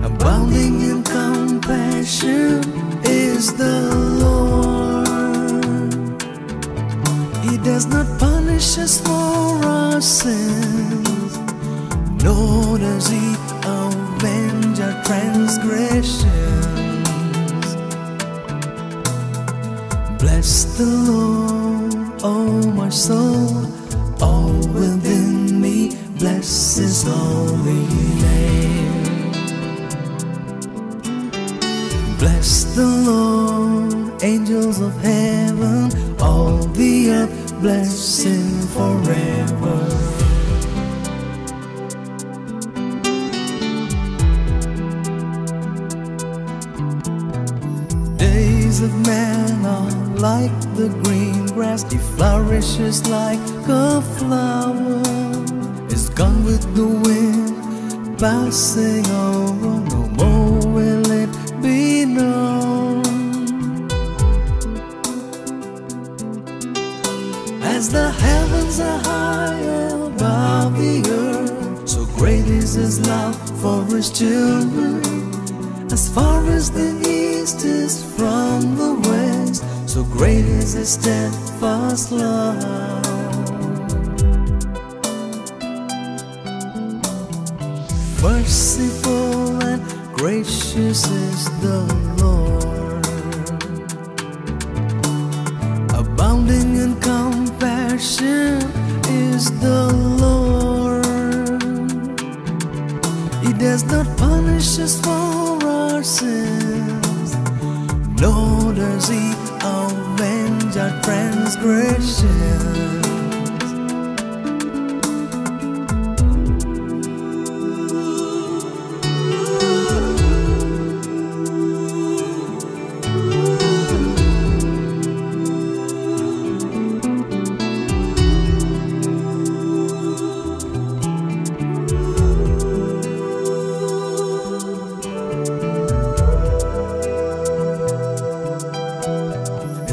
abounding in compassion is the Lord. He does not punish us for our sins, nor does he avenge our transgressions. Bless the Lord, oh my soul, all within me, bless his holy name. Bless the Lord, angels of heaven, all the earth, bless him forever. Days of man are like the green grass, he flourishes like a flower, is gone with the wind, passing over, no more will it be known. As the heavens are high above the earth, so great is his love for his children. As far as the east is from the west, so great is his steadfast love. Merciful and gracious is the Lord, abounding in compassion is the Lord. He does not punish us for our sins, nor does he avenge our transgressions.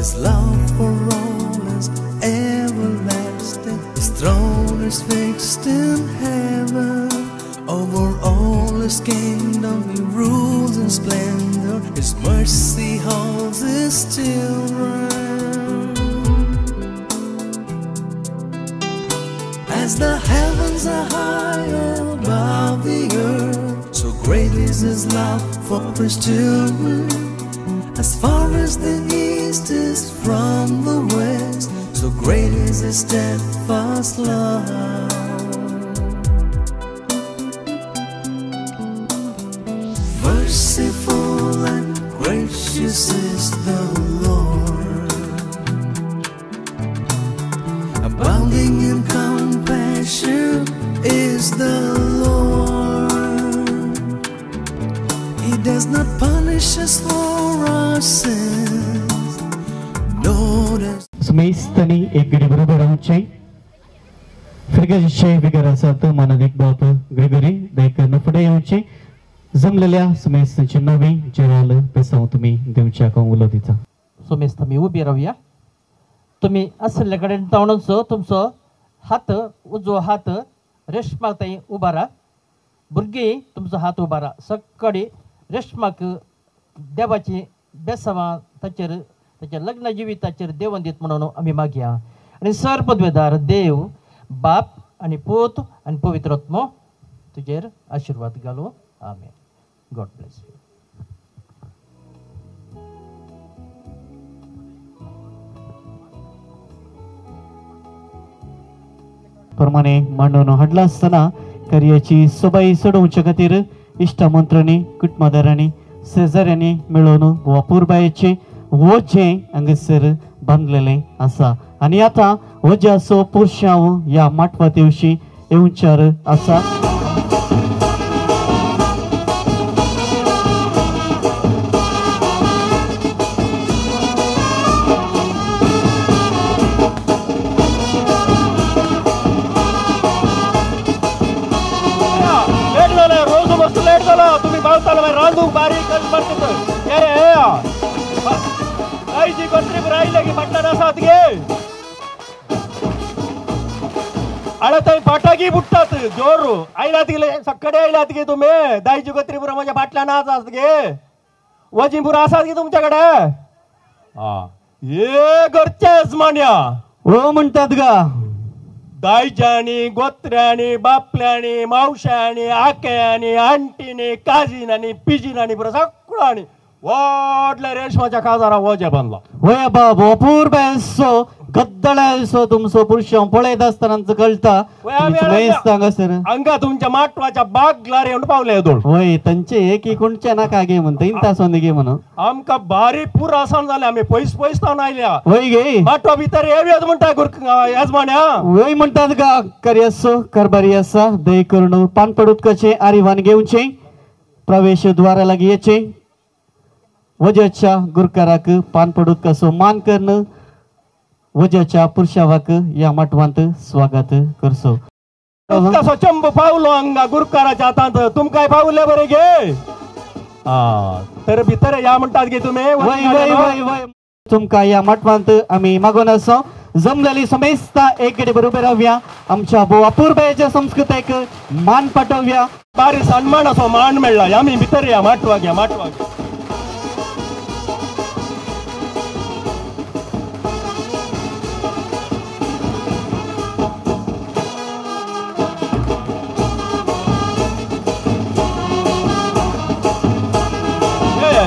His love for all is everlasting, his throne is fixed in heaven. Over all his kingdom he rules in splendor, his mercy holds his children. As the heavens are high above the earth, so great is his love for his children. As far as the east is from the west, so great is his steadfast love. Merciful and gracious is the Lord, abounding in compassion is the Lord. He does not punish us for our sins, nor does Sumeistani एक गडी बरोबर आमचे फ्रिगजचे विगरासात मानदिक बाप Gregory दैकन फुडे आमचे जमलेल्या सुमेस्तांची नवी जराल पेसाव तुम्ही देवच्या कंगुलो दिता. सुमेस्त मी उभी राहूया. तुम्ही असल्या कडेन तावणचो तुमचो हात उजवो हात रेशमाक थंय उबा राहा. भुरगीं तुमचो हात उबा राहा. सक्कडी रेशमाक देवाची बेसावां ताचेर ताच्या लग्न जिविताचेर देवन दीत म्हणून आमी मागया. आनी सर पदवेदार देव बाप आनी पूत आनी पवित्र आत्मो तुजेर आशिर्वाद घालो. आमेन. God bless you. प्रमाणे मांडून हाडला आसतना कार्याची सोबाई सोडोवचे खातीर इश्टमंत्र्यांनी कुटुंबदारांनी शेजाऱ्यांनी मेळून वापूरबायेचे वजे हांगासर बांदलेले आसा. आनी आतां वज्याचो पुरशांव ह्या माटवा दिवशी येवचार आसा. रांदूक बारीक रायची कोत्री रायले की म्हटलं आसात गे थंय फटाकी फुटतात जोरू आयलात गेले सकडे आयलात गे तुम्ही दायची त्रिपुरा माझ्या फाटल्या नाच असत गे वजीपुरा आसात गे तुमच्याकडे हे घरचेच मान्या हो म्हणतात गा दायच्यानी गोत्र्यांनी बापल्यांनी मावश्यांनी आक्यांनी आंटीनी काजीनानी पिजीनानी बरं सगळ्यांनी वाडल्या रेशमाच्या काजारा वजा बांधला होय बाबू अपूर्व असो गद्दळ असो तुमचो पुरुष पळयत आसतना कळता सांगा सर अंगा तुमच्या माटवाच्या बागला येऊन पावले दोन होय तांचे एक कोणच्या नाका गे म्हणता इंता सोंद गे म्हणून आमका भारी पूर आसान जाले आम्ही पैस जावन आयल्या होय गे माटवा भितर येव्यात म्हणटा यजमान्या होय म्हणतात गा करी असो करबारी असा दय करून पान पडूत कचे आरिवान घेऊनचे प्रवेश द्वारा लागी येचे वजाच्या गुरकाराक पान पडूत कसो मान करणं वजाच्या पुरुषावाक या मठवांत स्वागत करसो कसो चंब पावलो अंगा गुरकाराच्या हातात तुमकाय पावले बरे गे तर भितर या म्हणतात गे तुम्ही वय वय वय वय तुमका या मठवांत आम्ही मागून असो जमलेली समेस्ता एकडे बरोबर राहूया आमच्या भो अपूर्वच्या संस्कृतीक मान पाठवूया बारी सन्मान असो मान मेळला आम्ही भितर या माटवा घ्या माटवा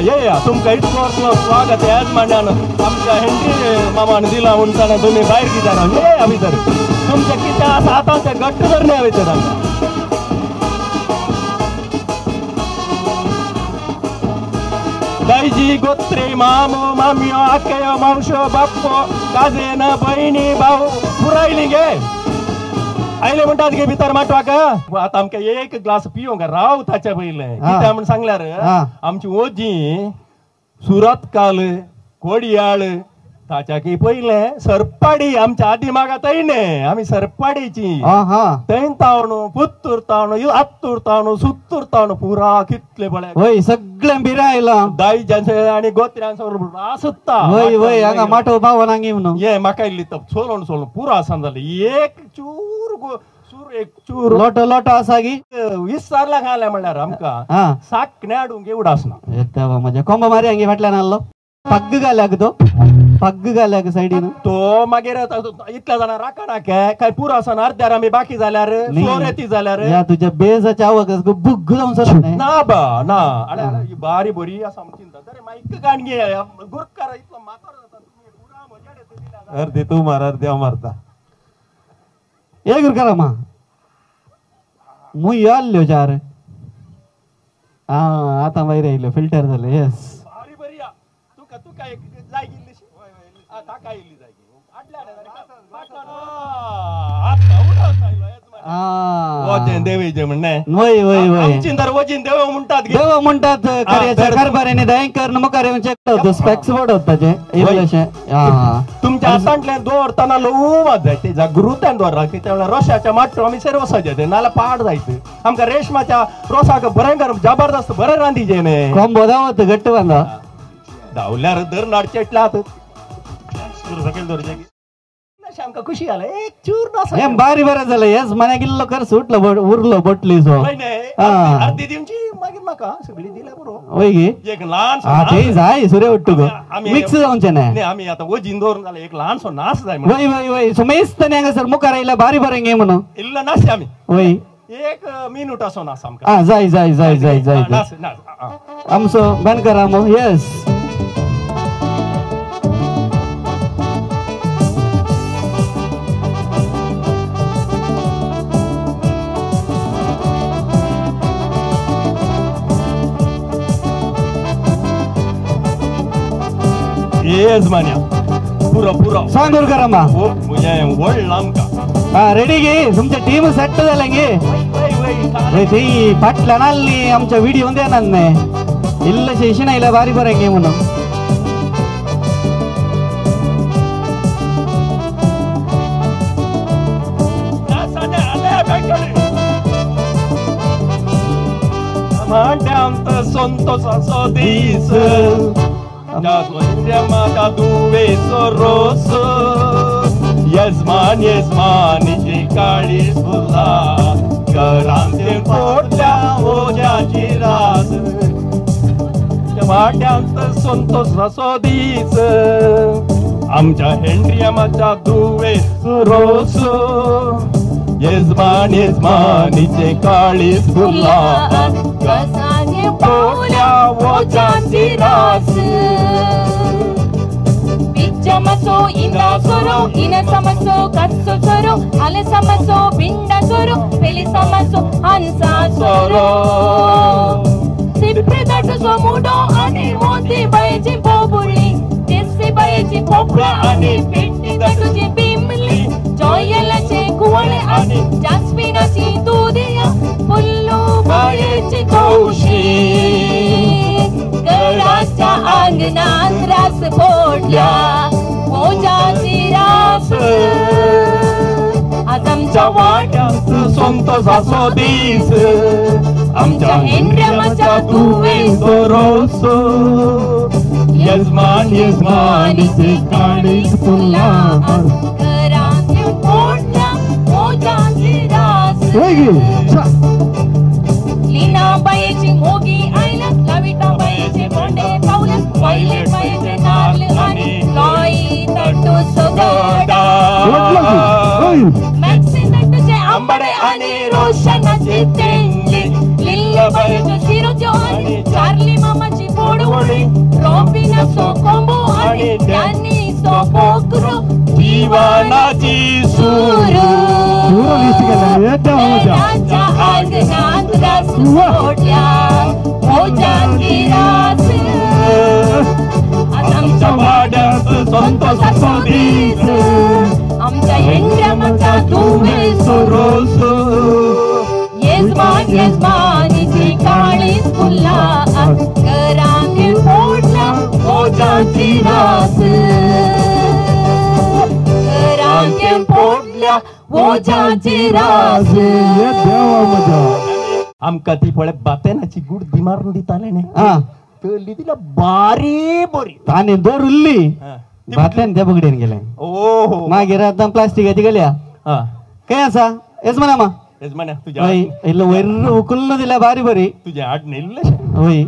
ये तुमका इतको स्वागत आहे यजमान्यानं आमच्या हेंडी मामान दिला म्हणताना तुम्ही बाहेर किती ना ये आम्ही तर तुमच्या किती असं हातांच्या गट्ट धरणे हवे तर दायजी गोत्रे मामो मामियो आक्यो मावशो बाप्पो काजेन बहिणी भाऊ पुरायली गे आयले म्हणतात गे भितर माटवा का आता आमका एक ग्लास पियो का राव ताच्या पहिले कित्या म्हणून सांगल्यार आमची ओजी सुरत काल कोडियाळ ताच्या की पहिले सरपाडी आमच्या आधी मागात येणे आम्ही सरपाडीची तैन तावणू पुत्तूर तावणू आत्तूर तावणू सुत्तूर तावणू पुरा कितले बळे होय सगळ्या बिरायला दाईजांचे आणि गोत्र्यांसोबत आसता होय होय हांगा माटो भावा नांगी म्हणून ये म्हाका इल्ली तप सोलून पुरा आसान जाले एक एक चूर लोटो लोटो असा गी विस्तारला खायला म्हणल्यार आमका साकण्या हाडूंक एवढा आसना तेव्हा माझ्या कोंब मारी हांगी फाटल्यान आल्लो पग्ग घाल्याक तो पग्ग घाल्याक सायडीन तो मागीर इतल्या जाणां राखा नाके काय पुरो आसना अर्ध्यार आमी बाकी जाल्यार सोरेती जाल्यार या तुझ्या बेजाच्या आवक बुग्ग जावन सर ना बा ना अरे बारी बरी आसा चिंता तरी माईक गाणगे गुरकार इतलो मातार जाता तुम्ही पुरा मजा अर्धे तू मार अर्धे हांव मारता ये गुरकारा मा मुय आल्यो चार आता मागीर येयलो फिल्टर जालें येस बारी बरी या तुका एक जाय गेल्ली ताका येयल्ली जाय आडल्या वचन देवीचे म्हणणे वय वय वय आमचींदर वचन देव म्हणतात देव म्हणतात कार्याच्या कारभाराने दयंकर नमकार चेक होतो स्पेक्स बोर्ड होता जे इवलेशे तुमच्या हातांतल्यान दवरतना लोवात जाय ते जागृतान दवरला की त्या रोसाच्या माटो आमी सर्व सजयते नाल्या पाड जायते आमकां रेशमाच्या रोसाक भयंकर जबरदस्त बरें रांदीचे न्ही कोंबो दावत घट्ट बांदा धावल्यार दर नाडचेटलात सकयल दवरचे आमकां खुशी जालें एक चूर नसा हें बारी बरें जालें हेच मने गेल्लो कर सुटलो उरलो बटली सो अर्दी दिवची मागीर म्हाका सगळी दिल्या बरो वय गे एक ल्हान ते जाय सुरे उट्टू गो मिक्स जावचे न्ही आमी आतां वजीन दवरून जालें एक ल्हानसो नाच जाय वय वय वय सुमेस्तने हांगासर मुखार आयला बारी बरें गे म्हणून इल्लो नाच आमी वय एक मिनूट असो नाच आमकां जाय जाय जाय जाय जाय नाच नाच आमचो बनकर आमो येस यजमान्या पुरो पुरो सांग गुरकारा मा व्हडला आमकां रेडी गे तुमच्या टीम सेट जालें गे ती फाटल्यान आल्ली आमच्या व्हिडिओ देनात न्ही इल्लेशे इशिन आयला बारी बरें गे म्हणून मांड्यांत संतोषाचो दीस माझा दुवेचो रोस यजमान यजमानीची काळी फुला घरांतील पोटल्या ओझ्याची रास वाट्यांत संतोष रसोदीच आमच्या हेंड्रियमाच्या दुवे रोस यजमान यजमानीचे काळी फुला पोटल्या ओझ्याची रास Piccamaso, inda soro, ina samaso, katso soro, ale samaso, binda soro, peli samaso, hansa soro. Sipre datu somudo, ani moti bayechi pobuli, jesse bayechi popla, ani pitti datu je bimli, joyala che kuwale ani, jasmina chi tudiya, pullu bayechi kaushi. घराच्या अंगणात रास फोडल्या ओझ्याची रास आज आमच्या वाट्यात संतोष रसोदीच आमच्या हेंड्रियमाच्या दुवे रोस यजमान यजमानीचे काळी फुला घरातील फोडल्या ओझ्याची रास लीना बाईची मोगी आईला लविता बाईचे बोंडे पावलं पहिले बाईचे नारळ आणि लॉई तट्टू सोगोडा मॅक्सी तट्टूचे आंबडे आणि रोशनाची तेंगली लिल्ले बाईचे सिरोजो आणि चार्ली मामाची पोडवोडी रॉबिना सो कोंबो आणि डॅनी सो पोकरो जीवनाची सुरू घराच्या अंगणात रास फोडल्या ओझ्याची रास आज आमच्या वाड्यात संतोष रसोदीच आमच्या हेंड्रियमाच्या दुवे रोस यजमान यजमानीची काळी फुला घरातील फोडल्या ओझ्याची रास घरातील फोडल्या ओझ्याची रास आमका ती फळे बातेनाची गुड दिमारून दिताले ने तळली तिला बारी बरी ताने दोर उरली बातल्यान त्या बगडेन गेले ओहो मागीर आतां प्लास्टिकाची गेल्या काय असा हेच म्हणा मा यजमान तुझ्या वैर उकल्ल दिल्या बारी बरी तुझ्या आड नेल्ले होय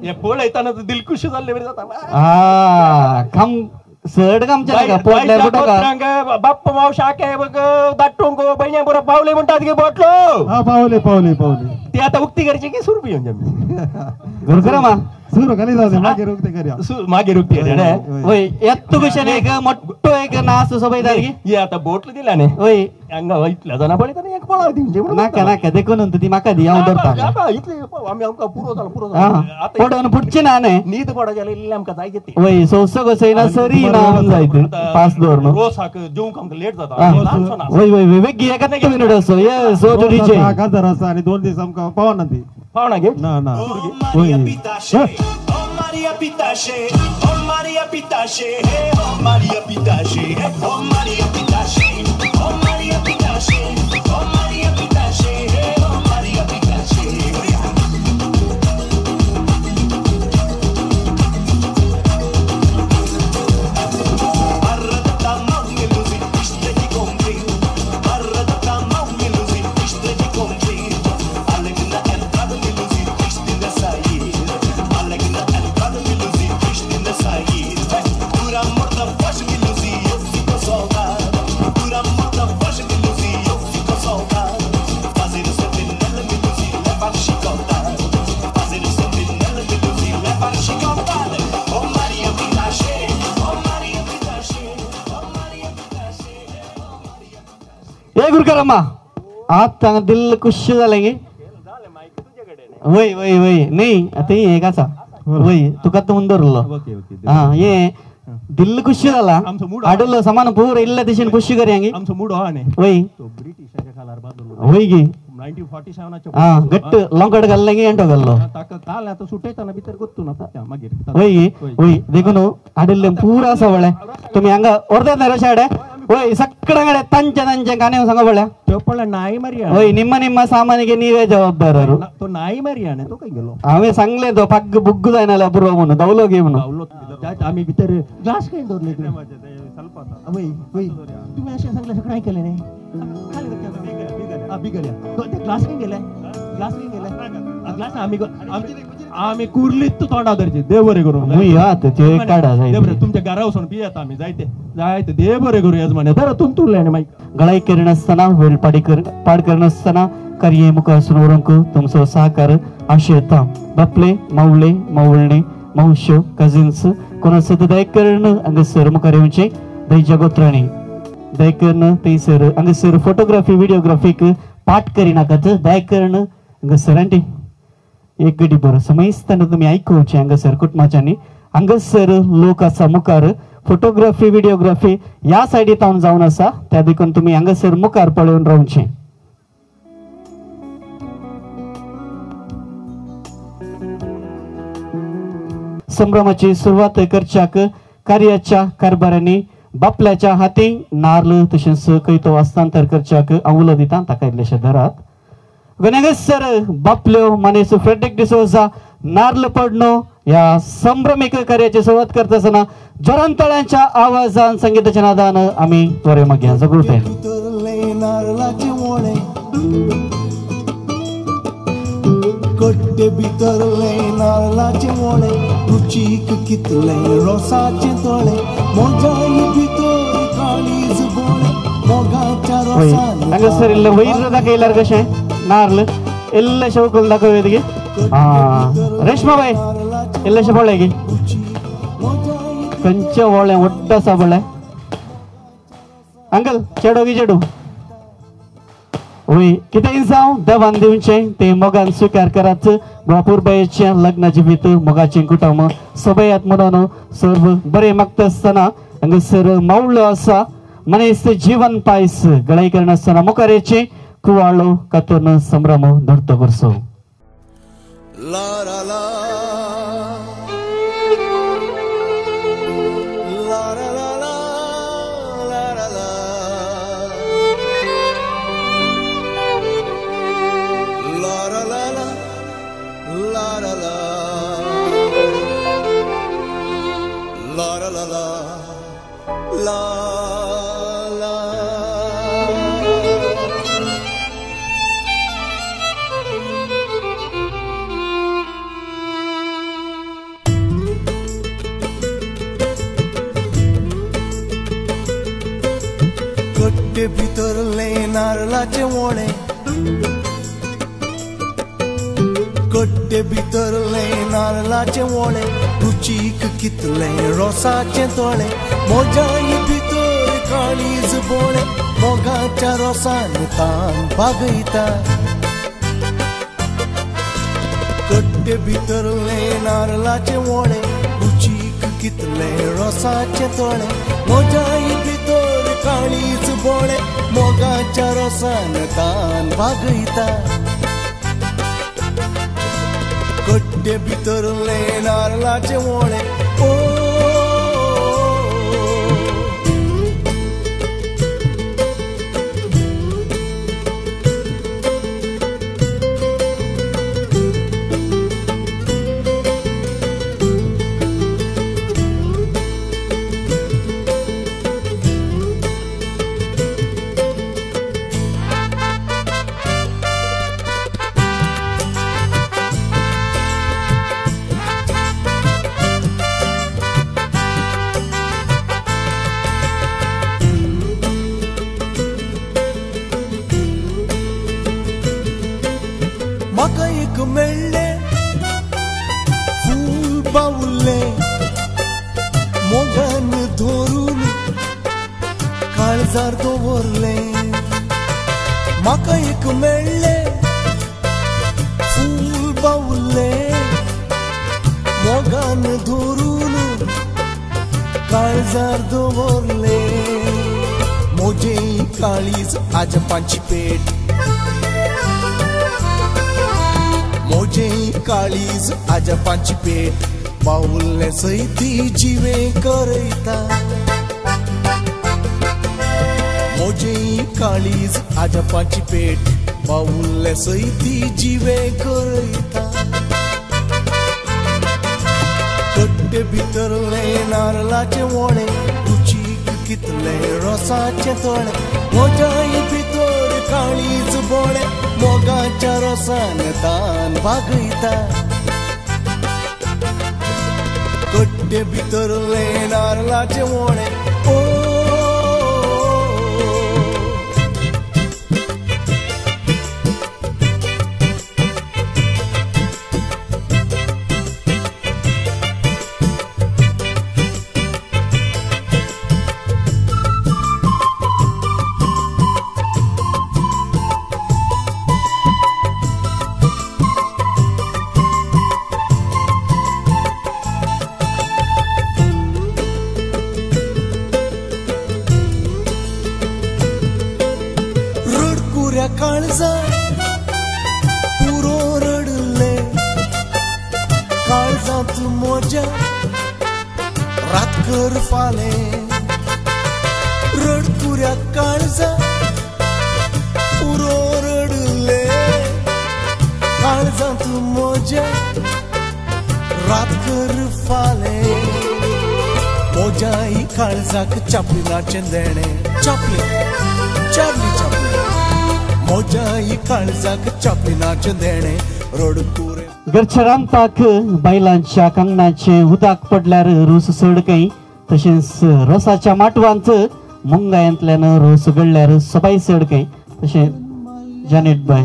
हे पळयताना तर दिलखुश जाल्ले बरे जाता काम सड कामच्या पोटल्या बुटाका बाप्पा मावशा के बघ दाटून गो बहिण्या बरोबर पावले म्हणतात गे बोटलो पावले पावले पावले ते आता उक्ती करचे की सुरू पिऊन जमी घर करा मा सुरू खाली जाऊ दे मागे रोखते करूया मागे रुकते होय येतो कशाने एक मोठो एक नास सोबईदार की ये आता बोटलो दिला ने होय अंगा इतल्या जणा पडे तर एक पळा दिवचे नाका नाका देखून म्हणतो ती माका दी हांव धरता इतले आम्ही आमका पुरो झाला आता पडून पुढचे ना ने नीद पडा गेले आमका जाय घेते होय सोस कसैना सरी ना जायते पास दोर नो रोज हाक जेवून आमका लेट जाता होय होय वेग एका मिनिट असो ये सो तुडीचे का जरासा आणि 2 दिवस आमका पावना ती पावना घे ना ना होय Maria Pitache, oh Maria Pitache, hey, oh Maria Pitache, hey, oh Maria Pitache, oh Maria Pitache, oh Maria Pitache, hey, oh Maria Pitache. गुरुकरम्मा आता दिल खुश झालं गे वय वय वय नाही आता ये कसा वय तुका तो मुंदरलो हा ये दिल खुश झाला आडलो समान पूर इल्ला दिशेन खुश करेंगे आमचं मूड हा ने वय तो ब्रिटिशाच्या खालार बादलो वय गे 1947 च्या हा गट्ट लॉंगड घालले एंटो घाललो ताका काल आता सुटेताना भितर गोत्तू ना पत्या मागीर वय वय देखून आडले पूरा सवळे तुम्ही हंगा अर्ध्या नरशाडे वय सकडंगडे ತಂಚೆ ಕಾನೆ ಸಂಗ ಬಳ್ಳ ಚಪ್ಪಳ ನಾಯಿ ಮರಿಯ वय ನಿಮ್ಮ ಸಾಮಾನಿಗೆ ನೀವೇ ಜವಾಬ್ದಾರರು तो नाई मरियाने तो काय गेलो आम्ही सांगले तो पग्ग बुग्गु जायनाला पूर्व म्हणून दवलो गे म्हणून आम्ही भितर ग्लास काय दोरले ಸ್ವಲ್ಪ तुम्ही असे सांगलं सगळं ऐकलं नाही ग्लास नाही गेलाय ग्लास आम्ही कुर्लीत तोंडा धरचे देव बरे करू तुमच्या घरा वसून पियात आम्ही जायते देव बरे करू यजमाने जरा तुमतुरले माईक गळाई करणसताना वेळ पाड करणसताना कार्य मुख सुनवरंक तुमचं सहकार आशयता बापले मावळे मावळणे मावशो कझिन्स कोणाचं दयकरण अंगसर मुखारेवचे दय जगोत्राणी दयकरण तेसर अंगसर फोटोग्राफी व्हिडिओग्राफीक पाठ करी नाकात दयकरण अंगसर आंटी एक गडी बरं समयस्ताना तुम्ही ऐकूचे अंगसर कुटुंबाच्यानी अंगसर लोक असा मुखार फोटोग्राफी व्हिडिओग्राफी या साइडीत जाऊन असा त्या देखून तुम्ही अंगसर मुखार पळवून राहूचे संभ्रमाची सुरुवात करच्याक कार्याच्या कारभारांनी बापल्याच्या हाती नारळ तसेच कैतो हस्तांतर करच्याक अंगुल दिता ताका इल्लेशे दरात गणगसर बापल्यो मनेस फ्रेडरिक डिसोजा नारळ पडणो या संभ्रमिक कार्याची सुरुवात करता असताना जोरांतळ्यांच्या आवाजान संगीताच्या नादान आम्ही त्वरे मागे जगुरते कट्टे भितरले नारळाचे मोळे रुचीक कितले रोसाचे तळे मोजाई भितर काळीज बोळे मोगाच्या रोसान अंगसर इल्ल वैर दाखयल्यार कशें नारळ इल्लेशे उखलून दाखयत गे रेश्माबाई इल्लेशे पळय गे कंचे वोळे वड्डसा पळय अंकल चेडो गी चेडू वय कितें जावं देवान दिवचे ते मोगान स्वीकार करात बापूरबायेच्या लग्नाची भीत मोगाचे कुटुंब सभेयात म्हणून सर्व बरे मागता असताना हांगासर मावळो आसा मनेस जीवन पायस गळाई करनासतना मुखारेचे कुवाळो कातून संभ्रम धरतो करसो ला ला ला कट्टे भितरले नारळाचे मोळे कट्टे भितरले नारळाचे मोळे रुचीक कितले रोसाचे तळे मोजाई भितर काळीज बोळे मोगाच्या रोसान तान भागयता कट्टे भितरले नारळाचे मोळे रुचीक कितले रोसाचे तळे मोजाई भितर काळीज बोळे मोगाच्या रोसान तान भागयता कट्टे भितरले नारळाचे मोळे म्हाका एक मेळ्ळे फूल बावुल्ले मोगान धरून काळजार दवरले म्हाका एक मेळ्ळे फूल बावुल्ले मोगान धरून काळजार दवरले मोजे काळीज आजपांची पेट मोजे काळीज आजपांची पेट बावुल्ले सैती जिवे करयता मोजे काळीज आजपांची पेट बावुल्ले सैती जिवे करयता कट्टे भितरले नारळाचे मोळे रुचीक कितले रोसाचे तोळे मोजाई भितर काळीज बोळे मोगाच्या रोसान तान भागयता कट्टे भितरले नारळाचे मोळे ओ काळजा पुरो रडले काळजात मोजा रातकर फाले रडकुऱ्या काळजा पुरो रडले काळजात मोजा रातकर फाले मोजाई काळजाक चापलिनाचे देणे चापली चापली चापली मोजाई काळजाक चापलिनाचे देणे रडकुरे घरच्या रांदपाक बायलांच्या कंगणाचे उदक पडल्यार रोस सडकय तशेंच रोसाच्या माटवांत मुंगायंतल्यान रोस गळल्यार सबाई सडकय तशें जानेट बाय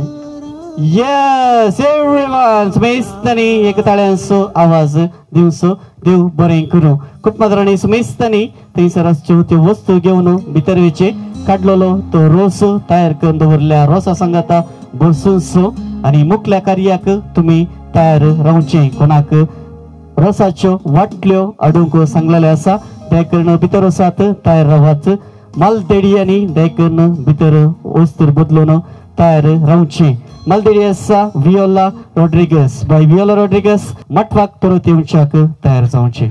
यस एवरीवन सुमेस्तानी एक ताळ्यांचो आवाज दिवचो देव बरें करूं कुटुंबांतरांनी सुमेस्तानी थंयसराच्यो त्यो वस्तू घेवन भितर वयचे काडलेलो तो रोस तयार करून दवरल्या रोसा सांगाता बसूंचो आनी मुखल्या कार्याक तुम्ही तयार रावचे कोणाक रोसाच्यो वाटल्यो हाडूंक सांगलेले आसा देखून भितर वसात तयार रावात मालदेडी आनी देखून भितर वस्तू बदलून तयार रावचे मालदेडी आसा वियोला रॉड्रिगस बाय वियोला रॉड्रिगस मठवाक परत येवच्याक तयार जावचे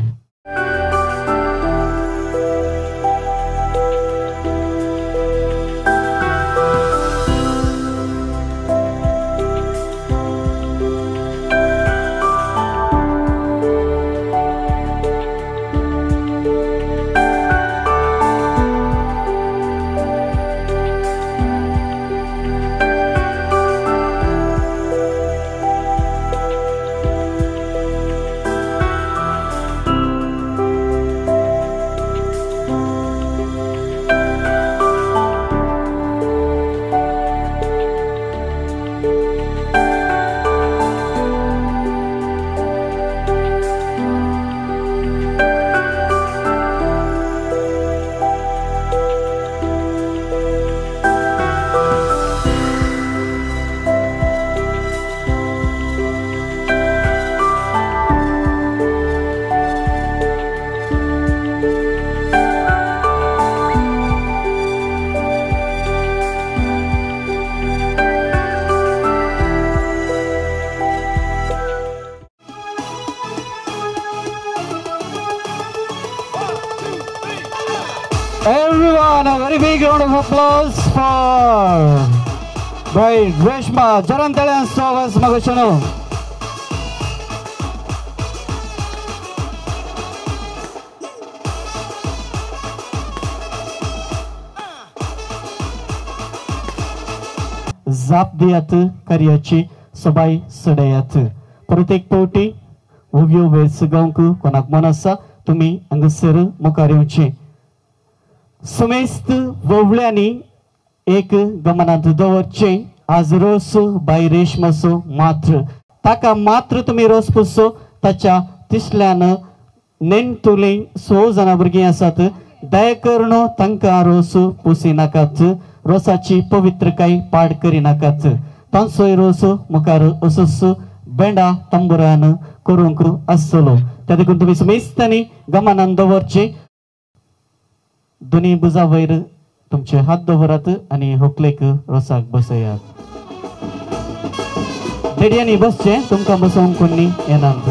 Everyone, a very big round of applause for Bride Reshma Jarantalan Sovas Magashano. जाप दियात कार्याची सबाई सडयात प्रत्येक पावटी उग्यो वेस गावंक कोणाक मन आसा तुम्ही हांगसर मुखार येवचे समेस्त ववळ्यांनी एक गमनात दवरचे आज रोस बाय रेशमाचो मात्र ताका मात्र तुम्ही रोस पुसो ताच्या तिसल्यान नेणतुली 6 जाणां भुरगीं आसात दया करून तांकां रोस पुसी नाकात रोसाची पवित्रकाय पाड करी नाकात तांचोय रोस मुखार असोस बेंडा तंबुरान करूंक आसतलो त्या देखून तुम्ही समेस्तांनी गमनान दवरचे दोन्ही बुजा वयर तुमचे हात दवरात आणि होकलेक रोसाक बसयात देडयांनी बसचे तुमकां बसोवंक कोणी येनात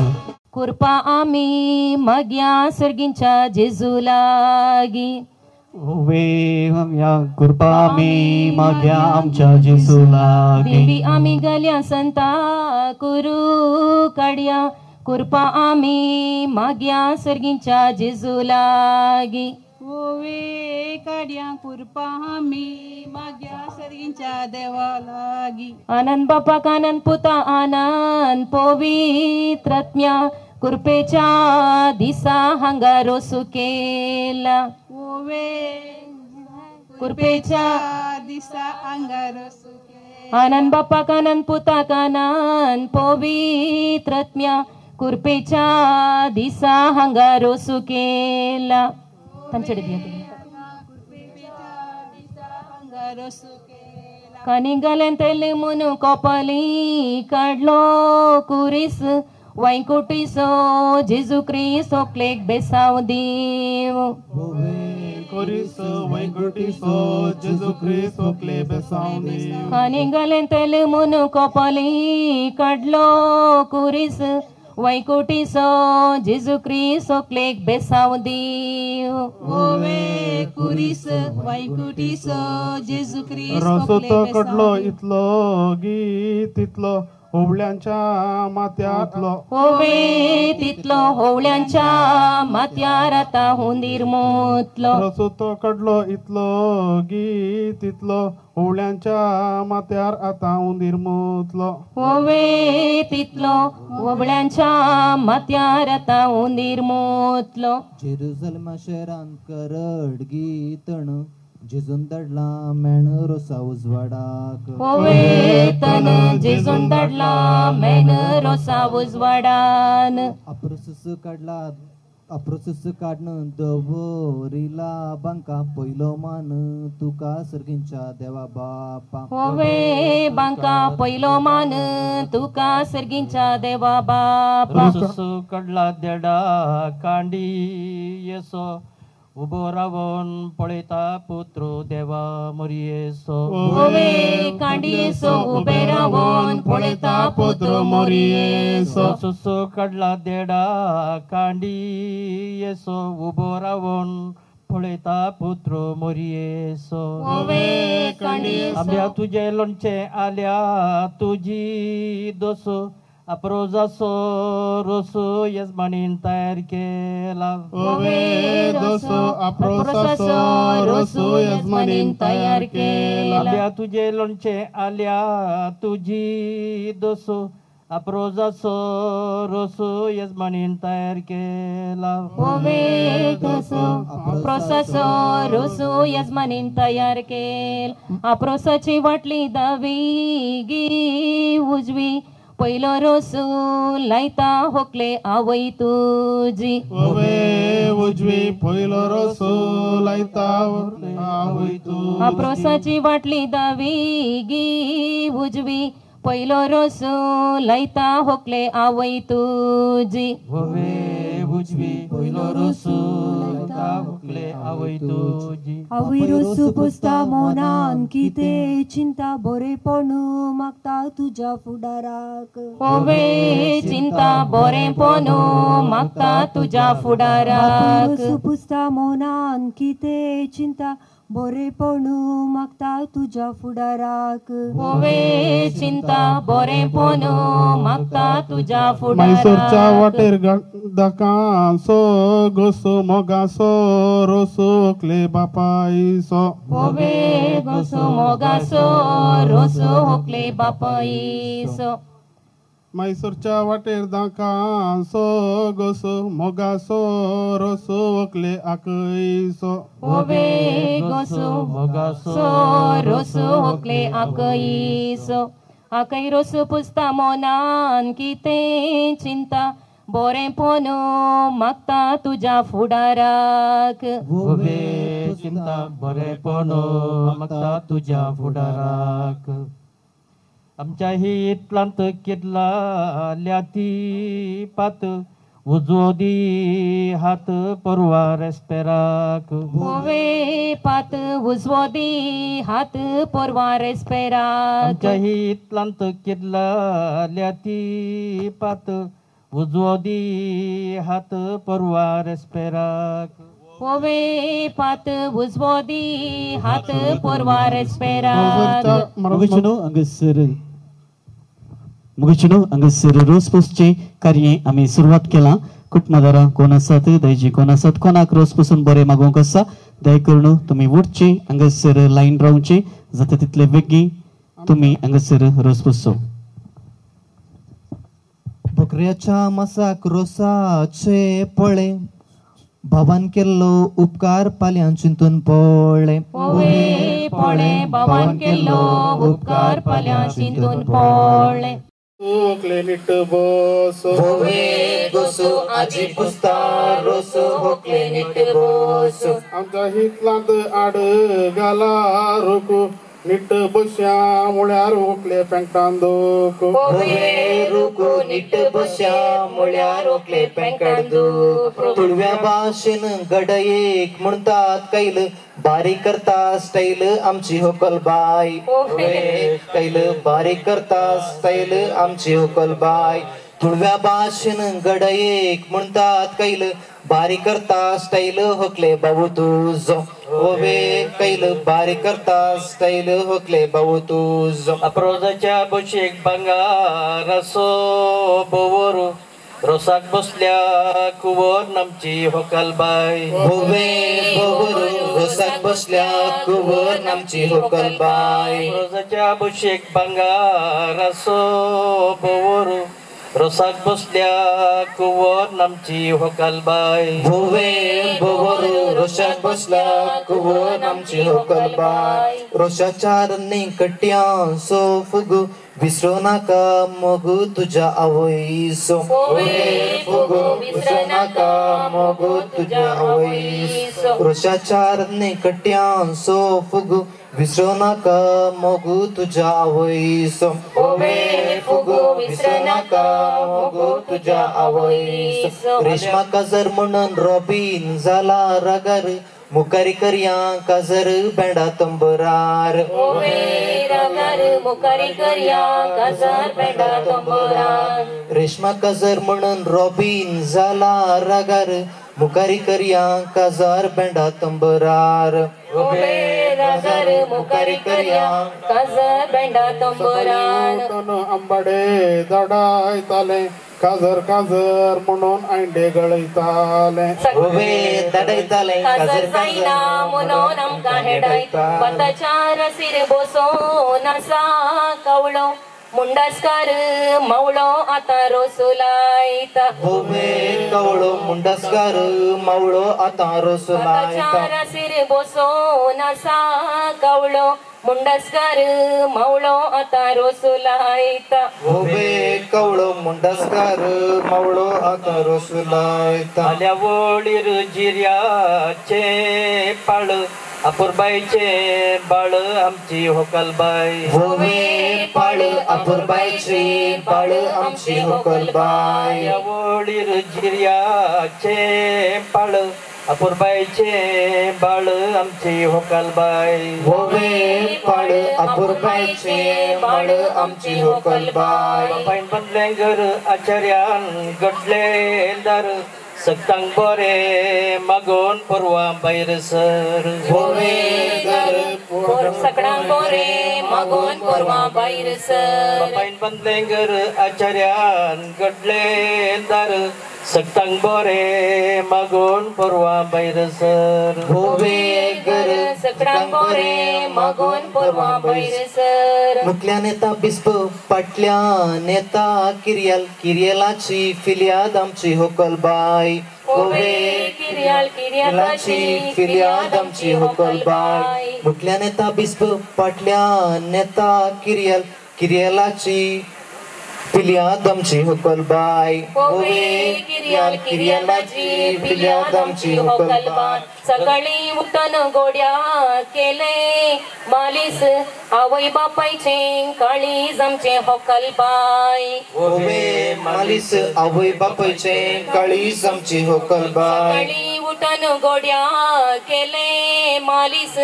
कृपा आमी माग्या सर्गींच्या जेजू लागी वे आमया कृपा आमी माग्या आमच्या जेजू लागी देवी आमी घाल्या संता कुरू काड्या कृपा आमी माग्या सर्गींच्या जेजू लागी ओवे काड्या कुरपा आम्ही माग्या सर्गींच्या देवा लागी. आनंद बापा कानन पुता आनंद पवित्रत्म्या कुरपेच्या दिसा हंगारो सुकेला. ओवे कुरपेच्या दिसा अंगार सुके. आनंद बापा कानन पुता कानन पवित्रत्म्या कुरपेच्या दिसा हंगारो सुकेला. तांचेडे दिया अंगार सुकेला. कनिगलें तेल मुनु कोपली काढलो कुरीस वैकुटीसो जेजू क्रिस्तो क्लेक बेसाव देव. कोरिसो वैकुटीसो जेजू क्रिस्तो क्ले बेसाव देव. कनिगलें तेल मुनु कोपली काढलो कुरीस वैकुटीसो जेजू क्रिस्तो क्लेक बेसाव देव. ओवे कुरीस वैकुटीसो जेजू क्रिस्तो रसोतो कडलो इतलो गीत इतलो होवळ्यांच्या माथ्यातलो. ओवे तितलो होवळ्यांच्या माथ्यार आता हुंदीर मोतलो. रसोतो कडलो इतलो गीत इतलो होवळ्यांच्या माथ्यार आता उंदीर मुतलो. ओवे तितलो होवळ्यांच्या माथ्यार आता हुंदीर मोतलो. जेरुसलेमा शहरान करड गीतण जेजून दडला मेण रोसा उजवाडाक. ओवे तन जेजून दडला मेण रोसा उजवाडान. अप्रोसस काढणं दवरिला बांका पयलो मान तुका सर्गींच्या देवा बापा. ओवे बांका पयलो मान तुका सर्गींच्या देवा बापा. कडला देडा कांडी येसो उबो रावून पळयता पुत्र देवा मोरयेसो. ओवे कांडीसो उबे रावून पळयता पुत्र मोरयेसो. सुसो कडला देडा कांडी येसो उबो रावून पळयता पुत्र मोरयेसो. ओवे कांडीसो आंब्या तुजे लोणचे आल्या तुजी दोसो अप्रोजासो रोसो यजमानीन तयार केला. ओवे दोसो अप्रोसासो रोसो यजमानीन तयार केला. आंब्या तुजे लोणचे आल्या तुजी दोसो अप्रोजासो रोसो यजमानीन तयार केला. ओवे दोसो अप्रोसासो रोसो यजमानीन तयार केल. अप्रोसाची वाटली दावी गी उजवी पयलो रोसू लायता होकले आवय तुजी. ओवे उजवी पयलो रोसो लायता आवय तुजी. अप्रोसाची वाटली दावी गी उजवी पयलो रोसू लायता होकले आवय तुजी. ओवे उजवी पयलो रोसू लायता होकले आवय तुजी. आवय रोसू पुसता मोनान किते चिंता बरेपण मागता तुझ्या फुडाराक. ओवे चिंता बरेपण मागता तुझ्या फुडाराक. रोसू पुसता मोनान किते चिंता बरेपण मागता तुझ्या फुडाराक. ओवे चिंता बरेपण मागता तुझ्या फुडाराक. मैसूरच्या वाटेर दाकांसो गोसो मोगासो रोसो क्ले बापाईसो. ओवे गोसो मोगासो रोसो होकले बापाईसो. मैसूरच्या वाटेर दाकांसो गोसो मोगासो रोसो वकले आकईसो. ओवे गोसो मोगासो रोसो होकले आकईसो. आकई रोसो पुसता मोनान किते चिंता बरेपण मागता तुझ्या फुडाराक. ओवे चिंता बरेपण मागता तुझ्या फुडाराक. आमच्या हितलांत कितला ती पात उजवो दी हात परवा रेस्पेराक. ओवे पात उजवो दी हात परवा रेस्पेराक. आमच्या हितलांत कितला ती पात उजवो दी हात परवा रेस्पेराक. ओवे पात उजवो दी हात परवा रेस्पेराक. मुगिचनो अंगसर रोज पोस्टचे कार्य आम्ही सुरुवात केला. कुटुंबदारां कोण आसात दयची कोण आसात कोणाक रोस पासून बरें मागोवंक आसा दय करून तुमी उठची हांगासर लायन रावची जाता तितले बेगी तुमी हांगासर रोस पुसो. बकऱ्याच्या मासाक रोसाचे पळे भावान केल्लो उपकार पाल्यान चिंतून पळ्ळे. पळे भावान केल्लो उपकार पाल्यान चिंतून पळ्ळे. होकले नीट बसो भोवे गोसो आजी पुस्ता रोसो होकले नीट बसो. आमच्या हितलांत आड घाला रोकू नीट बश्या मुळ्यार होकले पेंटान दोको. भोवे रोको नीट बश्या मुळ्यार होकले पेंटान दोको. तुळव्या भाशेन गडयेक म्हणतात कैल बारीक करता स्टाईल आमची होकलबाई. कैल बारीक करता स्टाईल आमची होकलबाई. तुळव्या भाशेन गडयेक म्हणतात कैल बारीक करता स्टाईल होकले बाबू तुझो. ओवे कैल बारीक करता स्टाईल होकले बाबू तुझो. अप्रोजाच्या बशेक भांगार असो बोवरू रोसाक बसल्या कुवर आमची होकलबाई. भोवे बोवरू रोसाक बसल्या कुवर आमची होकलबाई. अप्रोजाच्या बशेक भांगार असो बोवरू रोसाक बसल्या कुवर आमची होकलबाई. भोवे बोवरू रोशाक बसल्या कुवर आमची होकलबाई. रोशाच्या रन्नी कट्ट्या सो फुगू विसरू नाका मोगू तुझ्या आवयीसो. फुगू विसरू नाका मोगू तुझ्या आवयीसो. रोशाच्या रन्नी कट्ट्या सो फुगू विसरू नाका मोगू तुझ्या आवयीसो. फुगू विसरू नाका मोगू तुझ्या आवयीसो. रेशमा काजर म्हणून रॉबिन जाला रागार मुखारी करया काजर बेंडा तंबरार. मुखारी करया काजर बेंडा तंबरार. रेशमा काजर म्हणून रॉबिन जाला रागार मुखारी करया काजार बेंडा तंबरार. मुखारी करया काजर बेंडा तंबरार. आंबाडे दडायताले काजर काजर म्हणून आंडे गळयताले. दडायताले काजर जायना म्हणून आमकां हेडायता. भाताच्या रसीर बसोन आसा कवळो मुंडासकार मावळो आतां रोसो लायता. कवळो मुंडासकार मावळो आतां रोसो लायता. रसीर बसोन आसा कवळो मुंडासकार मावळो आतां रोसो लायता. कवळो मुंडासकार मावळो आतां रोसो लायता. आल्या वळीर जिर्याचे पाळ अपुरबाईचे बाळ आमची होकलबाई. पाळ अपुरबाईचे बाळ आमची होकलबाई. आल्या वळीर जिर्याचे पाळ अपुरबाईचे बाळ आमची होकलबाई. पाळ अपुरबाईचे बाळ आमची होकलबाई. बापायन बदलें घर आचार्यान गडले दार सक्तांक बरे मागोन परवा भायर सर. सगळ्यांक बरे मागोन परवा भायर सर. बापायन बदलें घर आचार्यान गडले दार सक्तांक बरे मागोन परवा भायर सर. सगळ्यांक बरे मागोन परवा भायर सर. मुखल्या नेता बिस्प पाटल्या नेता किरियल किरियलाची फिर्याद आमची होकलबाई. किरियालाची फिर्याद आमची होकलबाई. मुखल्या नेता बिस्प पाटल्या नेता किरियल किरियलाची फिर्याद आमची होकलबाई. किरियालाची फिर्याद आमची होकलबाई. सकाळी उठून गोड्या केले मालीस आवय बापायचे काळीज आमचे होकलबाई. मालीस आवय बापायचे काळीज आमची होकलबाई. सकाळी उठून गोड्या केले मालीस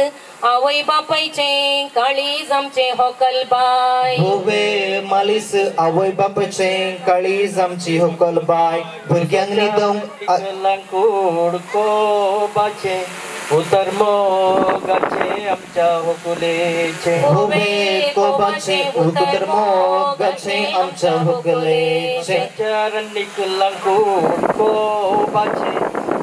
आवय बापायचे काळीज आमचे होकलबाई. मालीस आवय बापायचे काळीज आमची होकलबाई. भुरग्यांक न्हिदोंक कोबाचे उतर मोगाचे आमच्या होकुलेचे. लोबाचे उतर मोगाचे आमच्या हुकलेचे चरणिक लंकून कोबाचे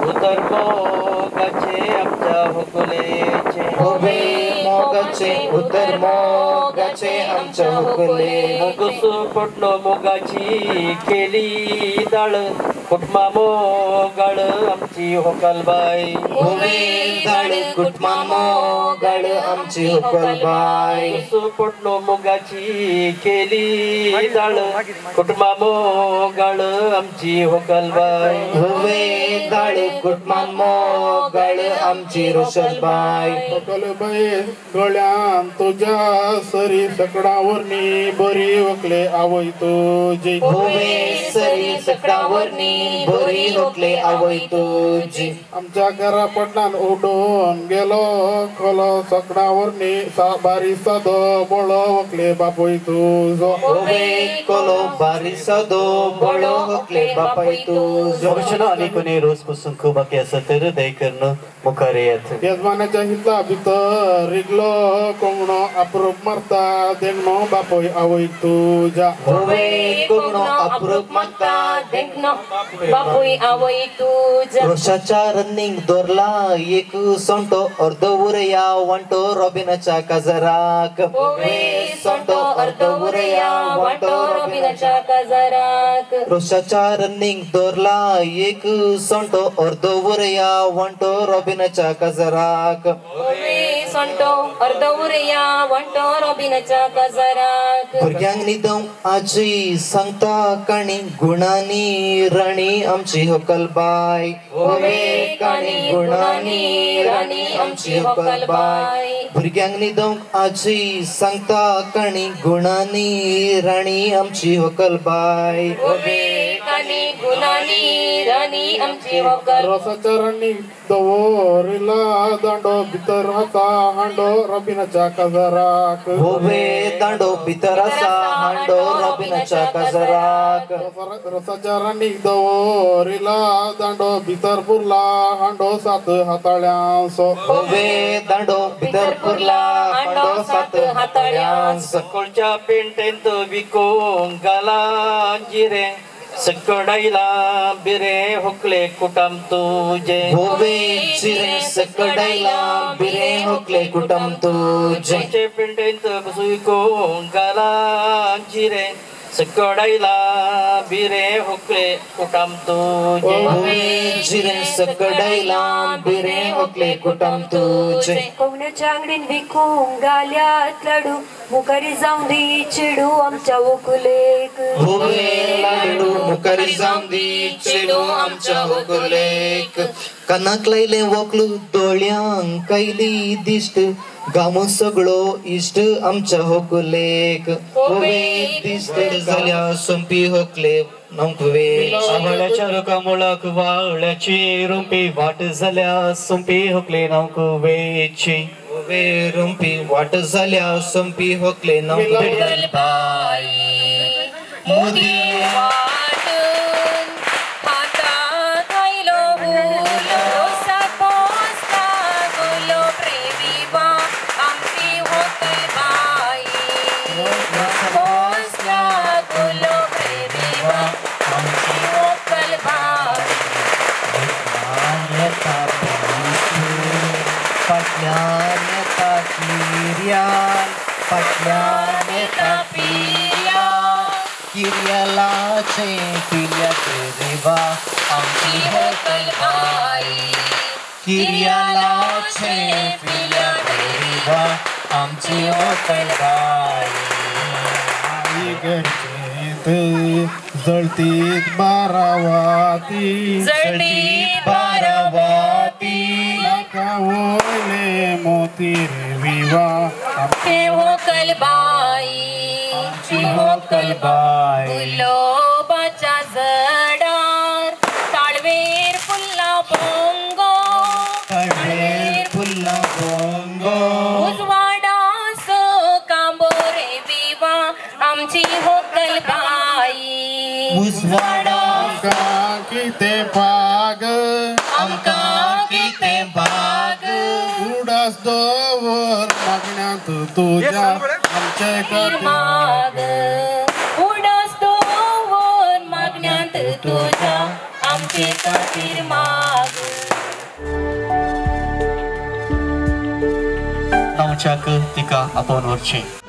उतर मोगाचे आमच्या हुकलेचे उभे मोगाचे उतर मोगाचे आमच्या हुकले मुगसू पटलो मोगाची केली दाळ कुटमा मोगाळ आमची होकलबाई उभे दाळ कुटमा मोगाळ आमची हुकलबाई मुगसू पटलो मोगाची केली दाळ कुटमा मोगाळ आमची होकलबाई उभे दाळ कुटमा मोगाळ आमची रोशलबाई होकलबाई गळ्यान तुझ्या सरी सकडावरनी बरी वकले आवय तुझी उभे सरी सकडावरनी बरी होकले आवय तुझी आमच्या घरा पटलान उडून गेलो खोलो सकडावरनी बारी सादो बळो वकले बापूय तुझो उभे कोलो बारी सादो बळो होकले बापाय तुझो आणि कोणी रोज पुसून खूप बाकी असं तर दय करणं मुखारे येत यजमानाच्या हिता भितर रिगलो कोंगणो अप्रूप मारता देगणो बापोय आवय तुझ्या उभे कोंगणो अप्रूप मारता देगणो बापूय आवय तुझ्या रोषाच्या रनिंग दोरला एक सोंटो अर्ध उरया वांटो रॉबिनाच्या काजराक उभे सोंटो अर्ध उरया वांटो रॉबिनाच्या काजराक रोषाच्या रनिंग दोरला एक सोंटो अर्ध उरया वांटो रॉबिनाच्या काजराक उभे सोंटो अर्ध उरया वांटो रॉबिनाच्या काजराक भुरग्यांक न्हिदोंक आजी सांगता काणी गुणांनी राणी आमची होकलबाई उभे काणी गुणांनी राणी आमची होकलबाई भुरग्यांक न्हिदोंक आजी सांगता काणी गुणांनी राणी आमची होकलबाई उभे काणी गुणांनी राणी आमची होकल रोसाच्या राणी दवरिला दांडो भितर हाता हांडो रबिनाच्या काजराक उभे दांडो भितर आसा हांडो रबिनाच्या काजराक रोसाच्या राणी दवरिला दांडो भितर पुरला हांडो सात हाताळ्यांसो उभे दांडो भितर पुरला हांडो सात हाताळ्यांसो सकळच्या पेंटेंत विकोंग गाला जिरे सकडाईला बिरे हुकले कुटम तुझे उभे चिरे सकडाईला बिरे हुकले कुटम तुझे पेंटेंत विकोंग गाला जिरे सकडाईला बिरे हुकले कुटम तुझे उभे चिरे सकडाईला बिरे हुकले कुटम तुझे कोवण्याच्या अंगडीन विकूंक गाल्यात लाडू मुखारी जाऊन दी चिडू आमच्या वकुलेक उभे लाडू मुखारी जाऊन दी चिडू आमच्या वकुलेक कानाक लायले वकलू दोळ्यांक कायली दिश्ट गामो सगळो इश्ट आमच्या होकुलेक उभे दिश्ट जाल्या संपी होकले नंकवे आंबाड्याच्या रुका मुळाक वावळ्याची रुंपी वाट झाल्या संपी हुकले नंकुवेची उभे रुंपी वाट झाल्या संपी होकले नंकवे मोदी किर्यालाचे पिल्याचे रेवा आमची होकलबाई किर्यालाचे पिल्याचे रेवा आमची होकलबाई जळतीत बारावाती जळतीत बारावाती नाका वळले मोती रे विवा आमची होकलबाई आमची होकलबाई गुलोबाच्या जडार ताळवेर फुल्ला पोंगो ताळवेर फुल्ला पोंगो उजवाडा सो कांबोरे विवा आमची होकलबाई उजवाडा किते पाग आमका किते बाग उडा उडास दोवर मागण्यात तुझ्या आमचे खातीर माग उडास दोवर मागण्यात तुझ्या आमचे खातीर माग नावच्याक तिका आपोवन व्हरचें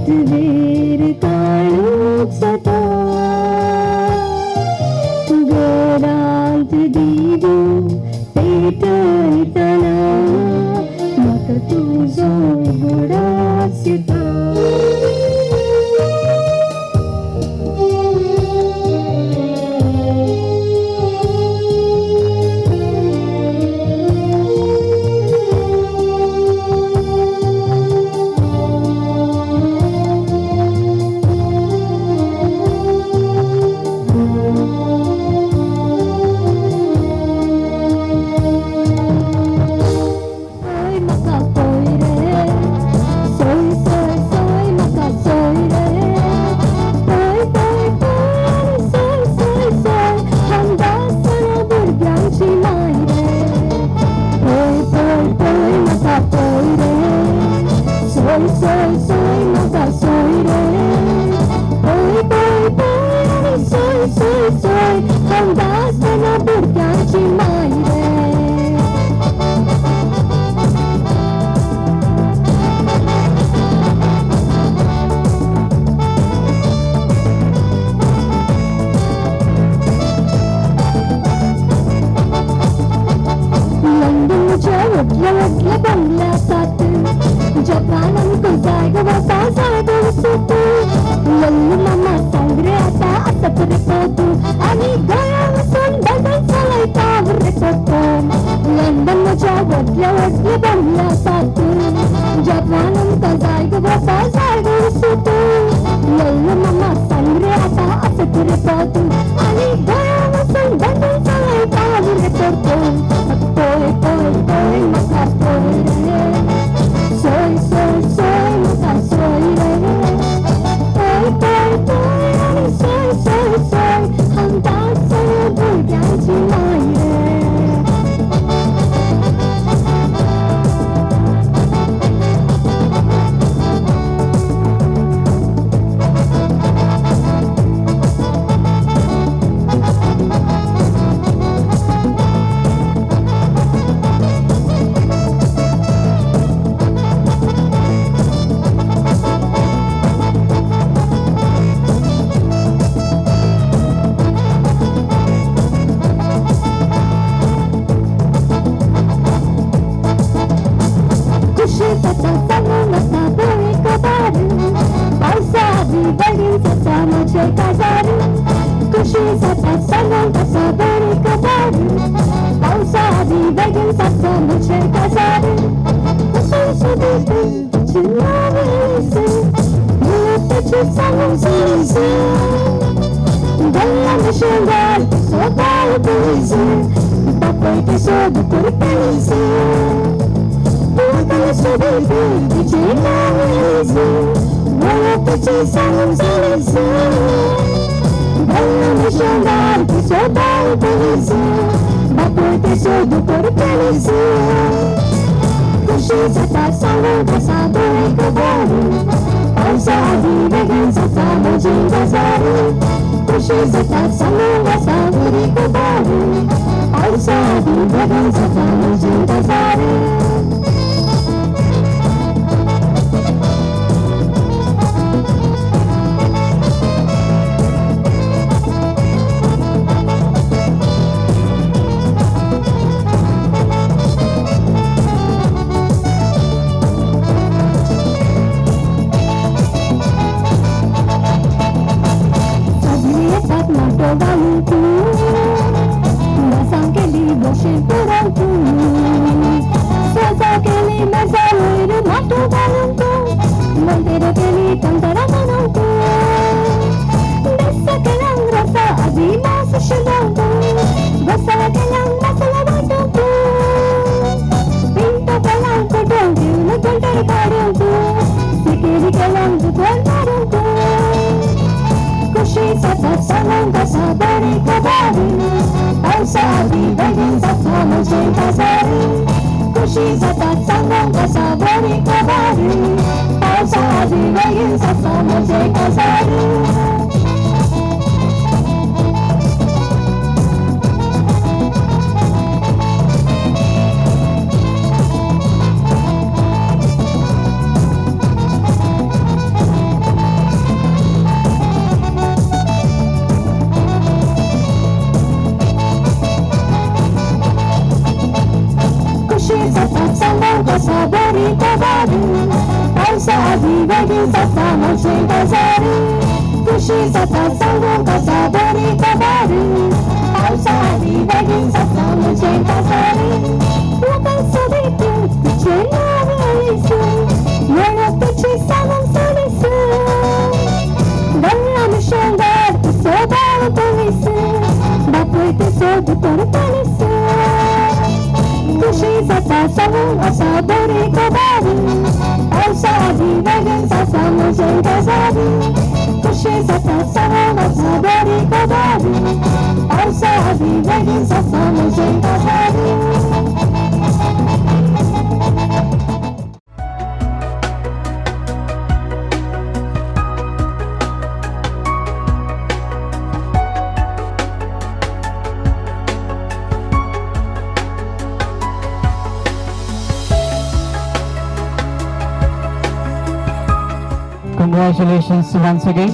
वेर काळोख सता घरांत दिवो पेटयतना म्हाका तुजो उगडास येता आधी बेगीन जाता म्हजे गजारी खुशी जाता सांगू कसा बरी खबरी पावसा आधी बेगीन जाता म्हजे गजारी लोकांचो भेटून तुझे नाव लिसू म्हणत तुझी सांगून सोडिसू गल्लान शेंगार तुझो बाळ पोलीस बापूय तुझो भितर पोलीस खुशी जाता सांगू कसा बरी खबरी पावसा आधी बेगीन जाता म्हजे गजारी खुशी जाता सांगू कसा बरी खबरी पावसा आधी बेगीन जाता म्हजे गजारी Congratulations once again.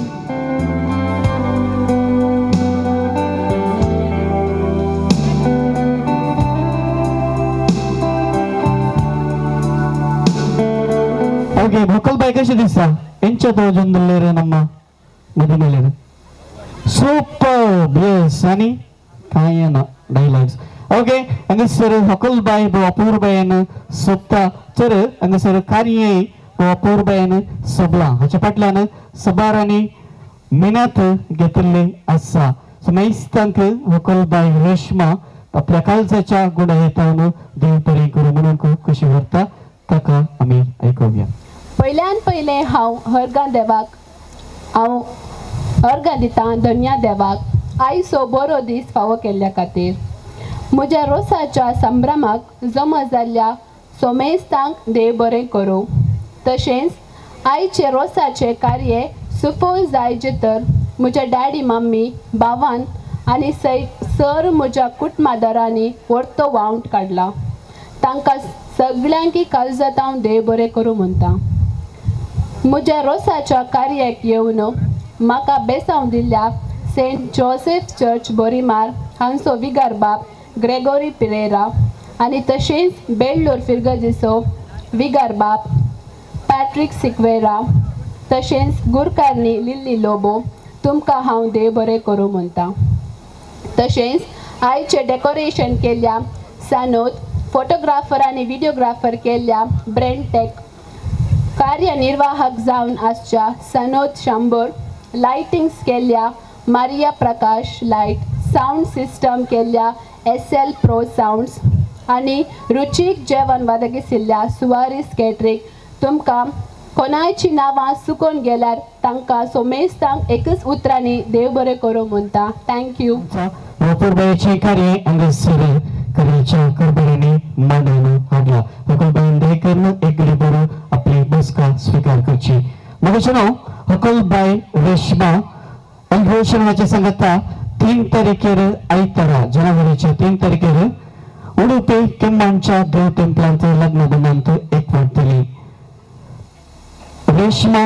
Okay, vocal by कशी दिसता यांच्या तोजून दिलेले ನಮ್ಮ मधुमेलेर superb yes आणि काय ना dialogues okay and sir vocal by अपूर्वयन सोपता तर and sir कार्य अपूर्वयन सबला हाच्या फाटल्यान सबारांनी मेहनत घेतले आसा सो मेस्तांक vocal by रेश्मा आपल्या काळजाच्या गुणायतान देव बरी करू म्हणून खूप खुशी वाटता ताका आम्ही ऐकूया पयल्यान पयले हांव हरगा देवाक हांव हरगा दिता धन्या देवाक आयचो बरो दीस फावो केल्ल्या खातीर म्हज्या रोसाच्या संभ्रमाक जमा जाल्ल्या सोमेस्तांक देव बरें करूं तशेंच आयचे रोसाचे कार्य सुफळ जायचे तर म्हज्या डॅडी मम्मी भावान आनी सर म्हज्या कुटुंबादारांनी व्हडतो वावंट काडला तांकां सगळ्यांकी काळजांत देव बरें करूं म्हणटा म्हज्या रोसाच्या कार्याक येवन म्हाका बेसांव दिल्ल्या सेंट जोसेफ चर्च बोरीमार हांचो विगार बाब ग्रेगोरी पिरेरा आनी तशेंच बेल्लोर फिर्गजिसो विगार बाब पॅट्रिक सिक्वेरा तशेंच गुरकारनी लिल्ली लोबो तुमकां हांव देव बरें करूं म्हणटा तशेंच आयचे डेकोरेशन केल्ल्या सानोद फोटोग्राफर आनी व्हिडिओग्राफर केल्ल्या ब्रेंटेक कार्यनिर्वाहक जावन आसच्या सनोद शंबर लायटिंग्स केल्ल्या मारिया प्रकाश लायट साऊंड सिस्टम केल्ल्या SL प्रो साउंड्स आनी रुचीक जेवण वादगिसिल्ल्या सुवारीस कॅटरिंग तुमकां कोणाची नांवां चुकोवन गेल्यार तांकां सोमेस्तांक एकच उतरांनी देव बरें करूं म्हणटा थँक्यू अपूर्वयाचे कार्य अंगसर करीच्या करबडीने मांडून हाडला हकलबाईन देकरन एक बरो आपली बसका स्वीकार करची मगशनो हकलबाई रेश्मा अल्भोषणाचे सांगता 3 तारखेर आयतारा जानेवारीच्या 3 तारखेर उडुपी केम्मांच्या देव टेंपलांत लग्न बंदांत एकवटतली रेश्मा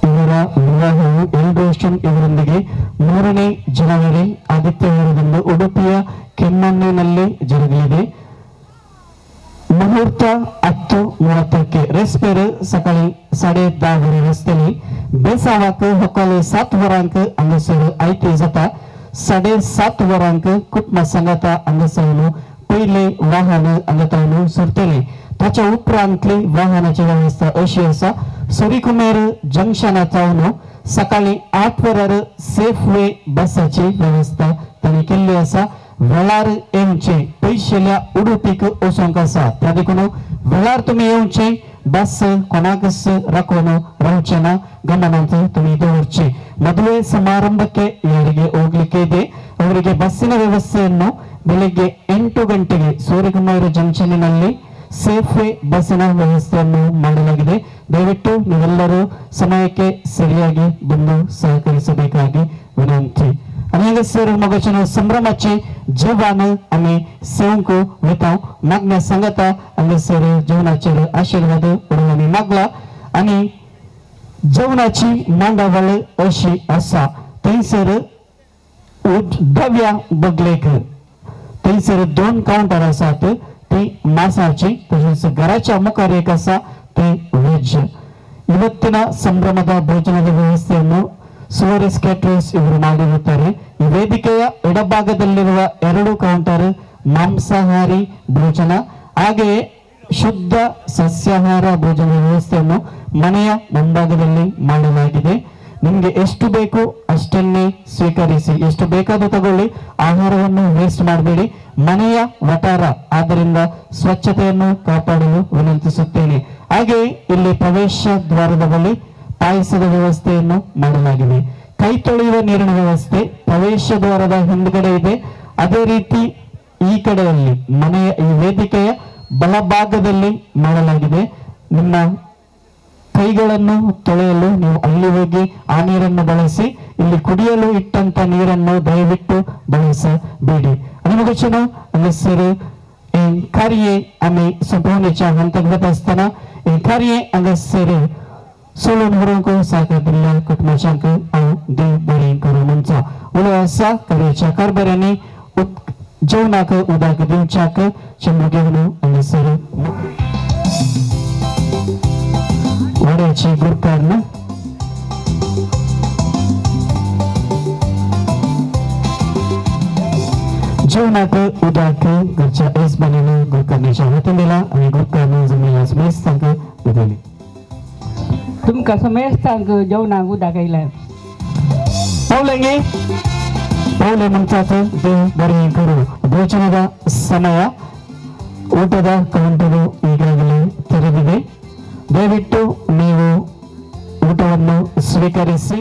ಇವರ ವಿವಾಹವು 2 ವರ್ಷ ಇವರೊಂದಿಗೆ 3ನೇ ಜನವರಿ ಆದಿತ್ಯವಾರದಂದು ಉಡುಪಿಯ ಕೆಮ್ಮಣ್ಣಿನಲ್ಲಿ ಜರುಗಲಿದೆ मुहूर्त 10:30 रेस्पेर सकाळी 10:30 रस्त्यानी बेसावाक हकाले 7 वरांक हांगासर आयते जाता 7:30 वरांक कुटुंब संघाता हांगासर पयले वाहन हांगातावन सुरतले ताच्या उपरांतली वाहनाची व्यवस्था अशी आसा सुरीकुमेर जंक्शनातावन सकाळी 8 वरार सेफ वे बसाची व्यवस्था तांणी केल्ली आसा वेळार येवचे पयशेल्या उडुपीक वचोंक आसा त्या देखून वेळार तुमी येवचे बस कोणाकच राखून रावचे ना ಗಮನಂತ तुमी ದೊರಚೆ ಮದುವೆ ಸಮಾರಂಭಕ್ಕೆ ಯಾರಿಗೆ ಹೋಗಲಿಕ್ಕೆ ಇದೆ ಅವರಿಗೆ ಬಸ್ಸಿನ ವ್ಯವಸ್ಥೆಯನ್ನು ಬೆಳಿಗ್ಗೆ 8 ಗಂಟೆಗೆ ಸೂರ್ಯಕುಮಾರ ಜಂಕ್ಷನ್ನಲ್ಲಿ ಸೇಫ್ ವೇ ಬಸ್ಸಿನ ವ್ಯವಸ್ಥೆಯನ್ನು ಮಾಡಲಾಗಿದೆ ದಯವಿಟ್ಟು ನೀವೆಲ್ಲರೂ ಸಮಯಕ್ಕೆ ಸರಿಯಾಗಿ ಬಂದು ಸಹಕರಿಸಬೇಕಾಗಿ ವಿನಂತಿ आणि सर मगचन संभ्रमाचे जेवण आम्ही सेवंक वता मागण्या सांगता आणि सर जेवणाचेर आशीर्वाद आम्ही मागला आणि जेवणाची मांडावळ अशी आसा थंयसर उद्धव्या बगलेक थंयसर 2 काउंटर आसात ती मासाची तशेंच घराच्या मुखार एक आसा ते वेज ಇವತ್ತಿನ ಸಂಭ್ರಮದ ಭೋಜನದ ವ್ಯವಸ್ಥೆಯನ್ನು ಸುವರಿಸ್ ಕ್ಯಾಟರರ್ಸ್ ಇವರು ಮಾಡಿರುತ್ತಾರೆ. ಈ ವೇದಿಕೆಯ ಎಡಭಾಗದಲ್ಲಿರುವ 2 ಕೌಂಟರ್ ಮಾಂಸಾಹಾರಿ ಭೋಜನ ಹಾಗೆಯೇ ಶುದ್ಧ ಸಸ್ಯಾಹಾರ ಭೋಜನ ವ್ಯವಸ್ಥೆಯನ್ನು ಮನೆಯ ಮುಂಭಾಗದಲ್ಲಿ ಮಾಡಲಾಗಿದೆ. ನಿಮಗೆ ಎಷ್ಟು ಬೇಕು ಅಷ್ಟನ್ನೇ ಸ್ವೀಕರಿಸಿ, ಎಷ್ಟು ಬೇಕಾದ್ರೂ ತಗೊಳ್ಳಿ, ಆಹಾರವನ್ನು ವೇಸ್ಟ್ ಮಾಡಬೇಡಿ. ಮನೆಯ ವಟಾರ ಆದ್ದರಿಂದ ಸ್ವಚ್ಛತೆಯನ್ನು ಕಾಪಾಡಲು ವಿನಂತಿಸುತ್ತೇನೆ. ಹಾಗೆಯೇ ಇಲ್ಲಿ ಪ್ರವೇಶ ದ್ವಾರದ ಬಳಿ ಪಾಯಸದ ವ್ಯವಸ್ಥೆಯನ್ನು ಮಾಡಲಾಗಿದೆ. ಕೈ ತೊಳೆಯುವ ನೀರಿನ ವ್ಯವಸ್ಥೆ ಪ್ರವೇಶ ದ್ವಾರದ ಹಿಂದ್ಗಡೆ ಇದೆ. ಅದೇ ರೀತಿ ಈ ಕಡೆಯಲ್ಲಿ ಮನೆಯ ಈ ವೇದಿಕೆಯ ಬಲಭಾಗದಲ್ಲಿ ಮಾಡಲಾಗಿದೆ. ನಿಮ್ಮ ಕೈಗಳನ್ನು ತೊಳೆಯಲು ನೀವು ಅಲ್ಲಿ ಹೋಗಿ ಆ ನೀರನ್ನು ಬಳಸಿ. ಇಲ್ಲಿ ಕುಡಿಯಲು ಇಟ್ಟಂತ ನೀರನ್ನು ದಯವಿಟ್ಟು ಬಳಸಬೇಡಿ. Ani mogę angesere en karye ame sempurnacha hantagbat asthana en karye angesere solon horongko sakadilla kutmachanka au de boring karumuncha ulo asa karyacha karbarani जेवणाक उदक दिवच्याक चंद्रगेवनो अंगसरे वाड्याची गुरकारना जेवणाक उदक घरच्या एस बनेन गुरकारण्याच्या हातून दिला आणि गुरकारनं जमलेल्या समेस्तांक दिली. तुमका समेस्तांक जेवणाक उदक आयला पावलेंगे ಪೌಲೆ ಮುಂತಾದ ಬರೀ ಕರು ಭೋಜನದ ಸಮಯ ಊಟದ ಕೌಂಟರು ಈಗಾಗಲೇ ತೆರೆದಿದೆ. ದಯವಿಟ್ಟು ನೀವು ಊಟವನ್ನು ಸ್ವೀಕರಿಸಿ.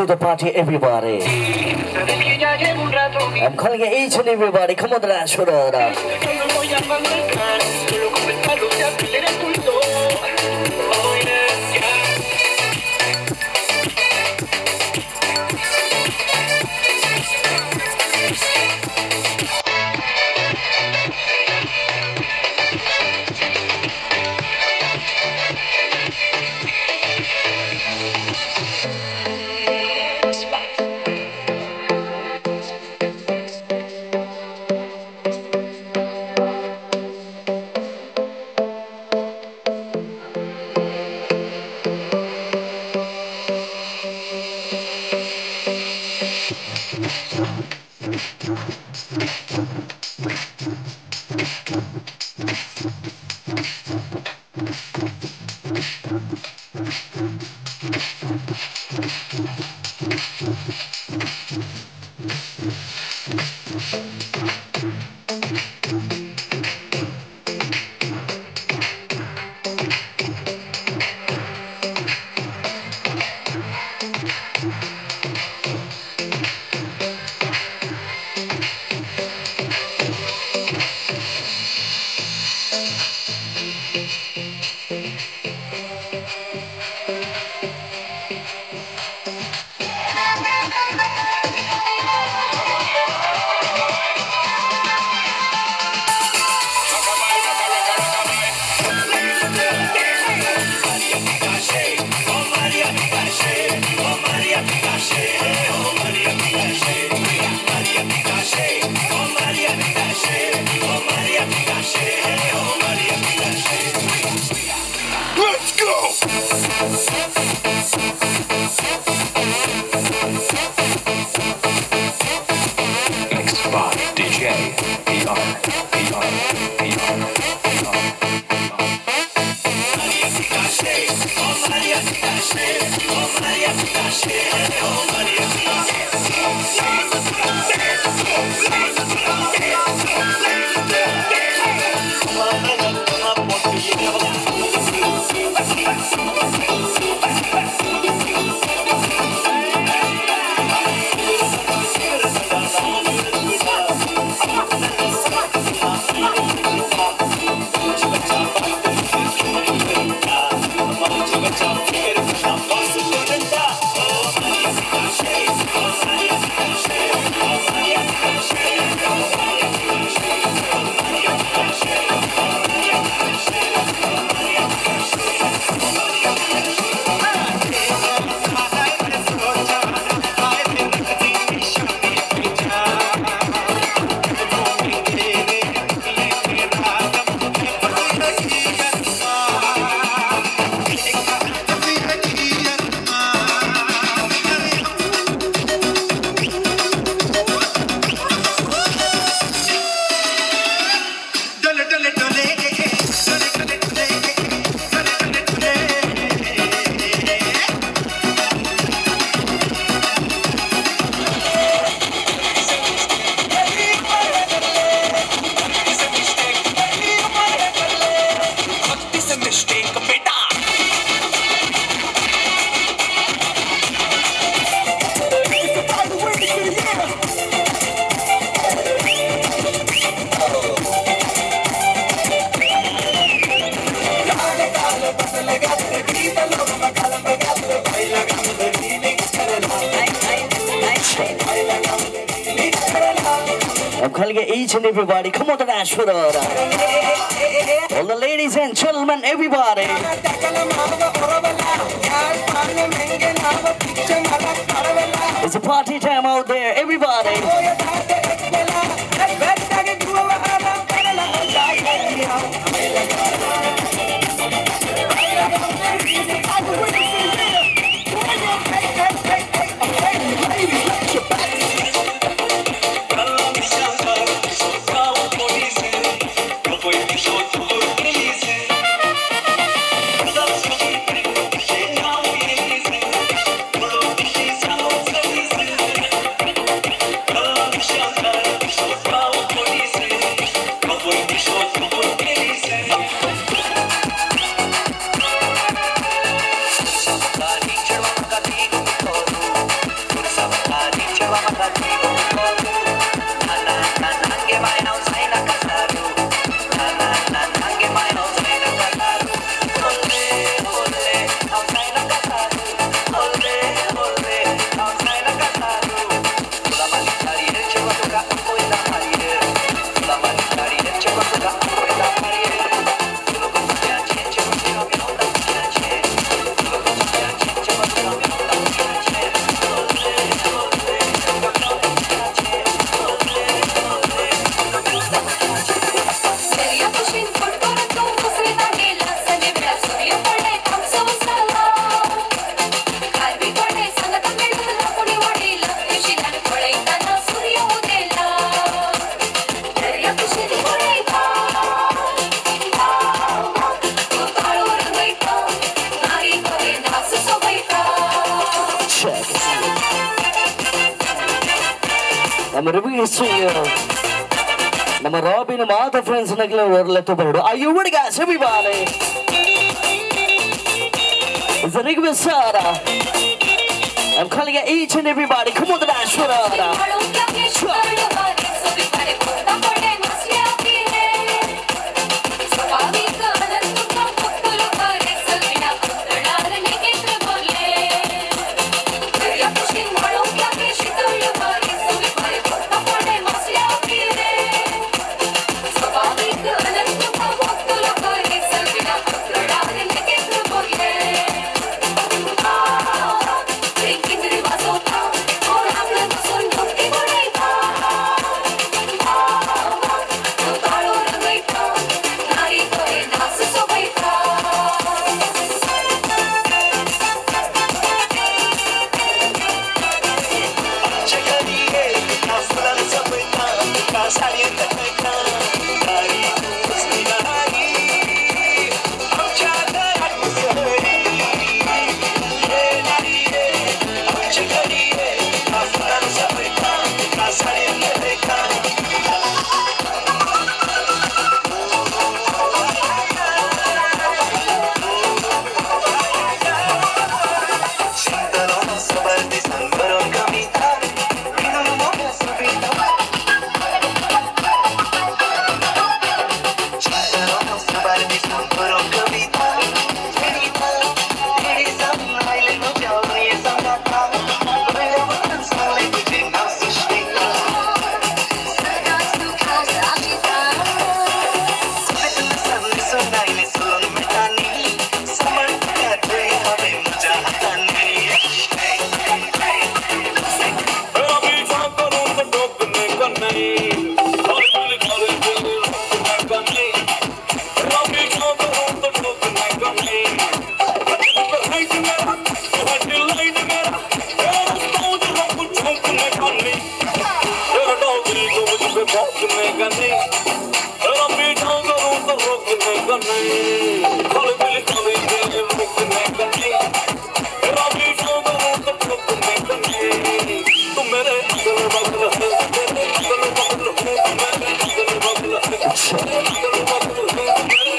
to the party, everybody. I'm calling each and everybody. Come on, dance for us. I'm calling each and everybody. Come on to Nashville. All the ladies and gentlemen, everybody. It's a party time out there, everybody. Shut reveals to you. Nama Robin and other friends in the club. Are you ready, guys? Everybody. It's a request, Sarah. I'm calling out each and everybody. Come on, the dance for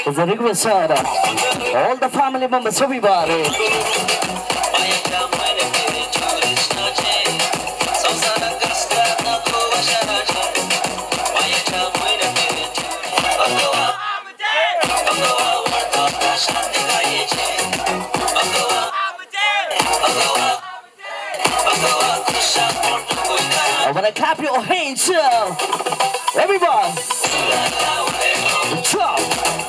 It's a request, Sarah. All the family members, everybody. I want to clap your hands, everyone. Drop.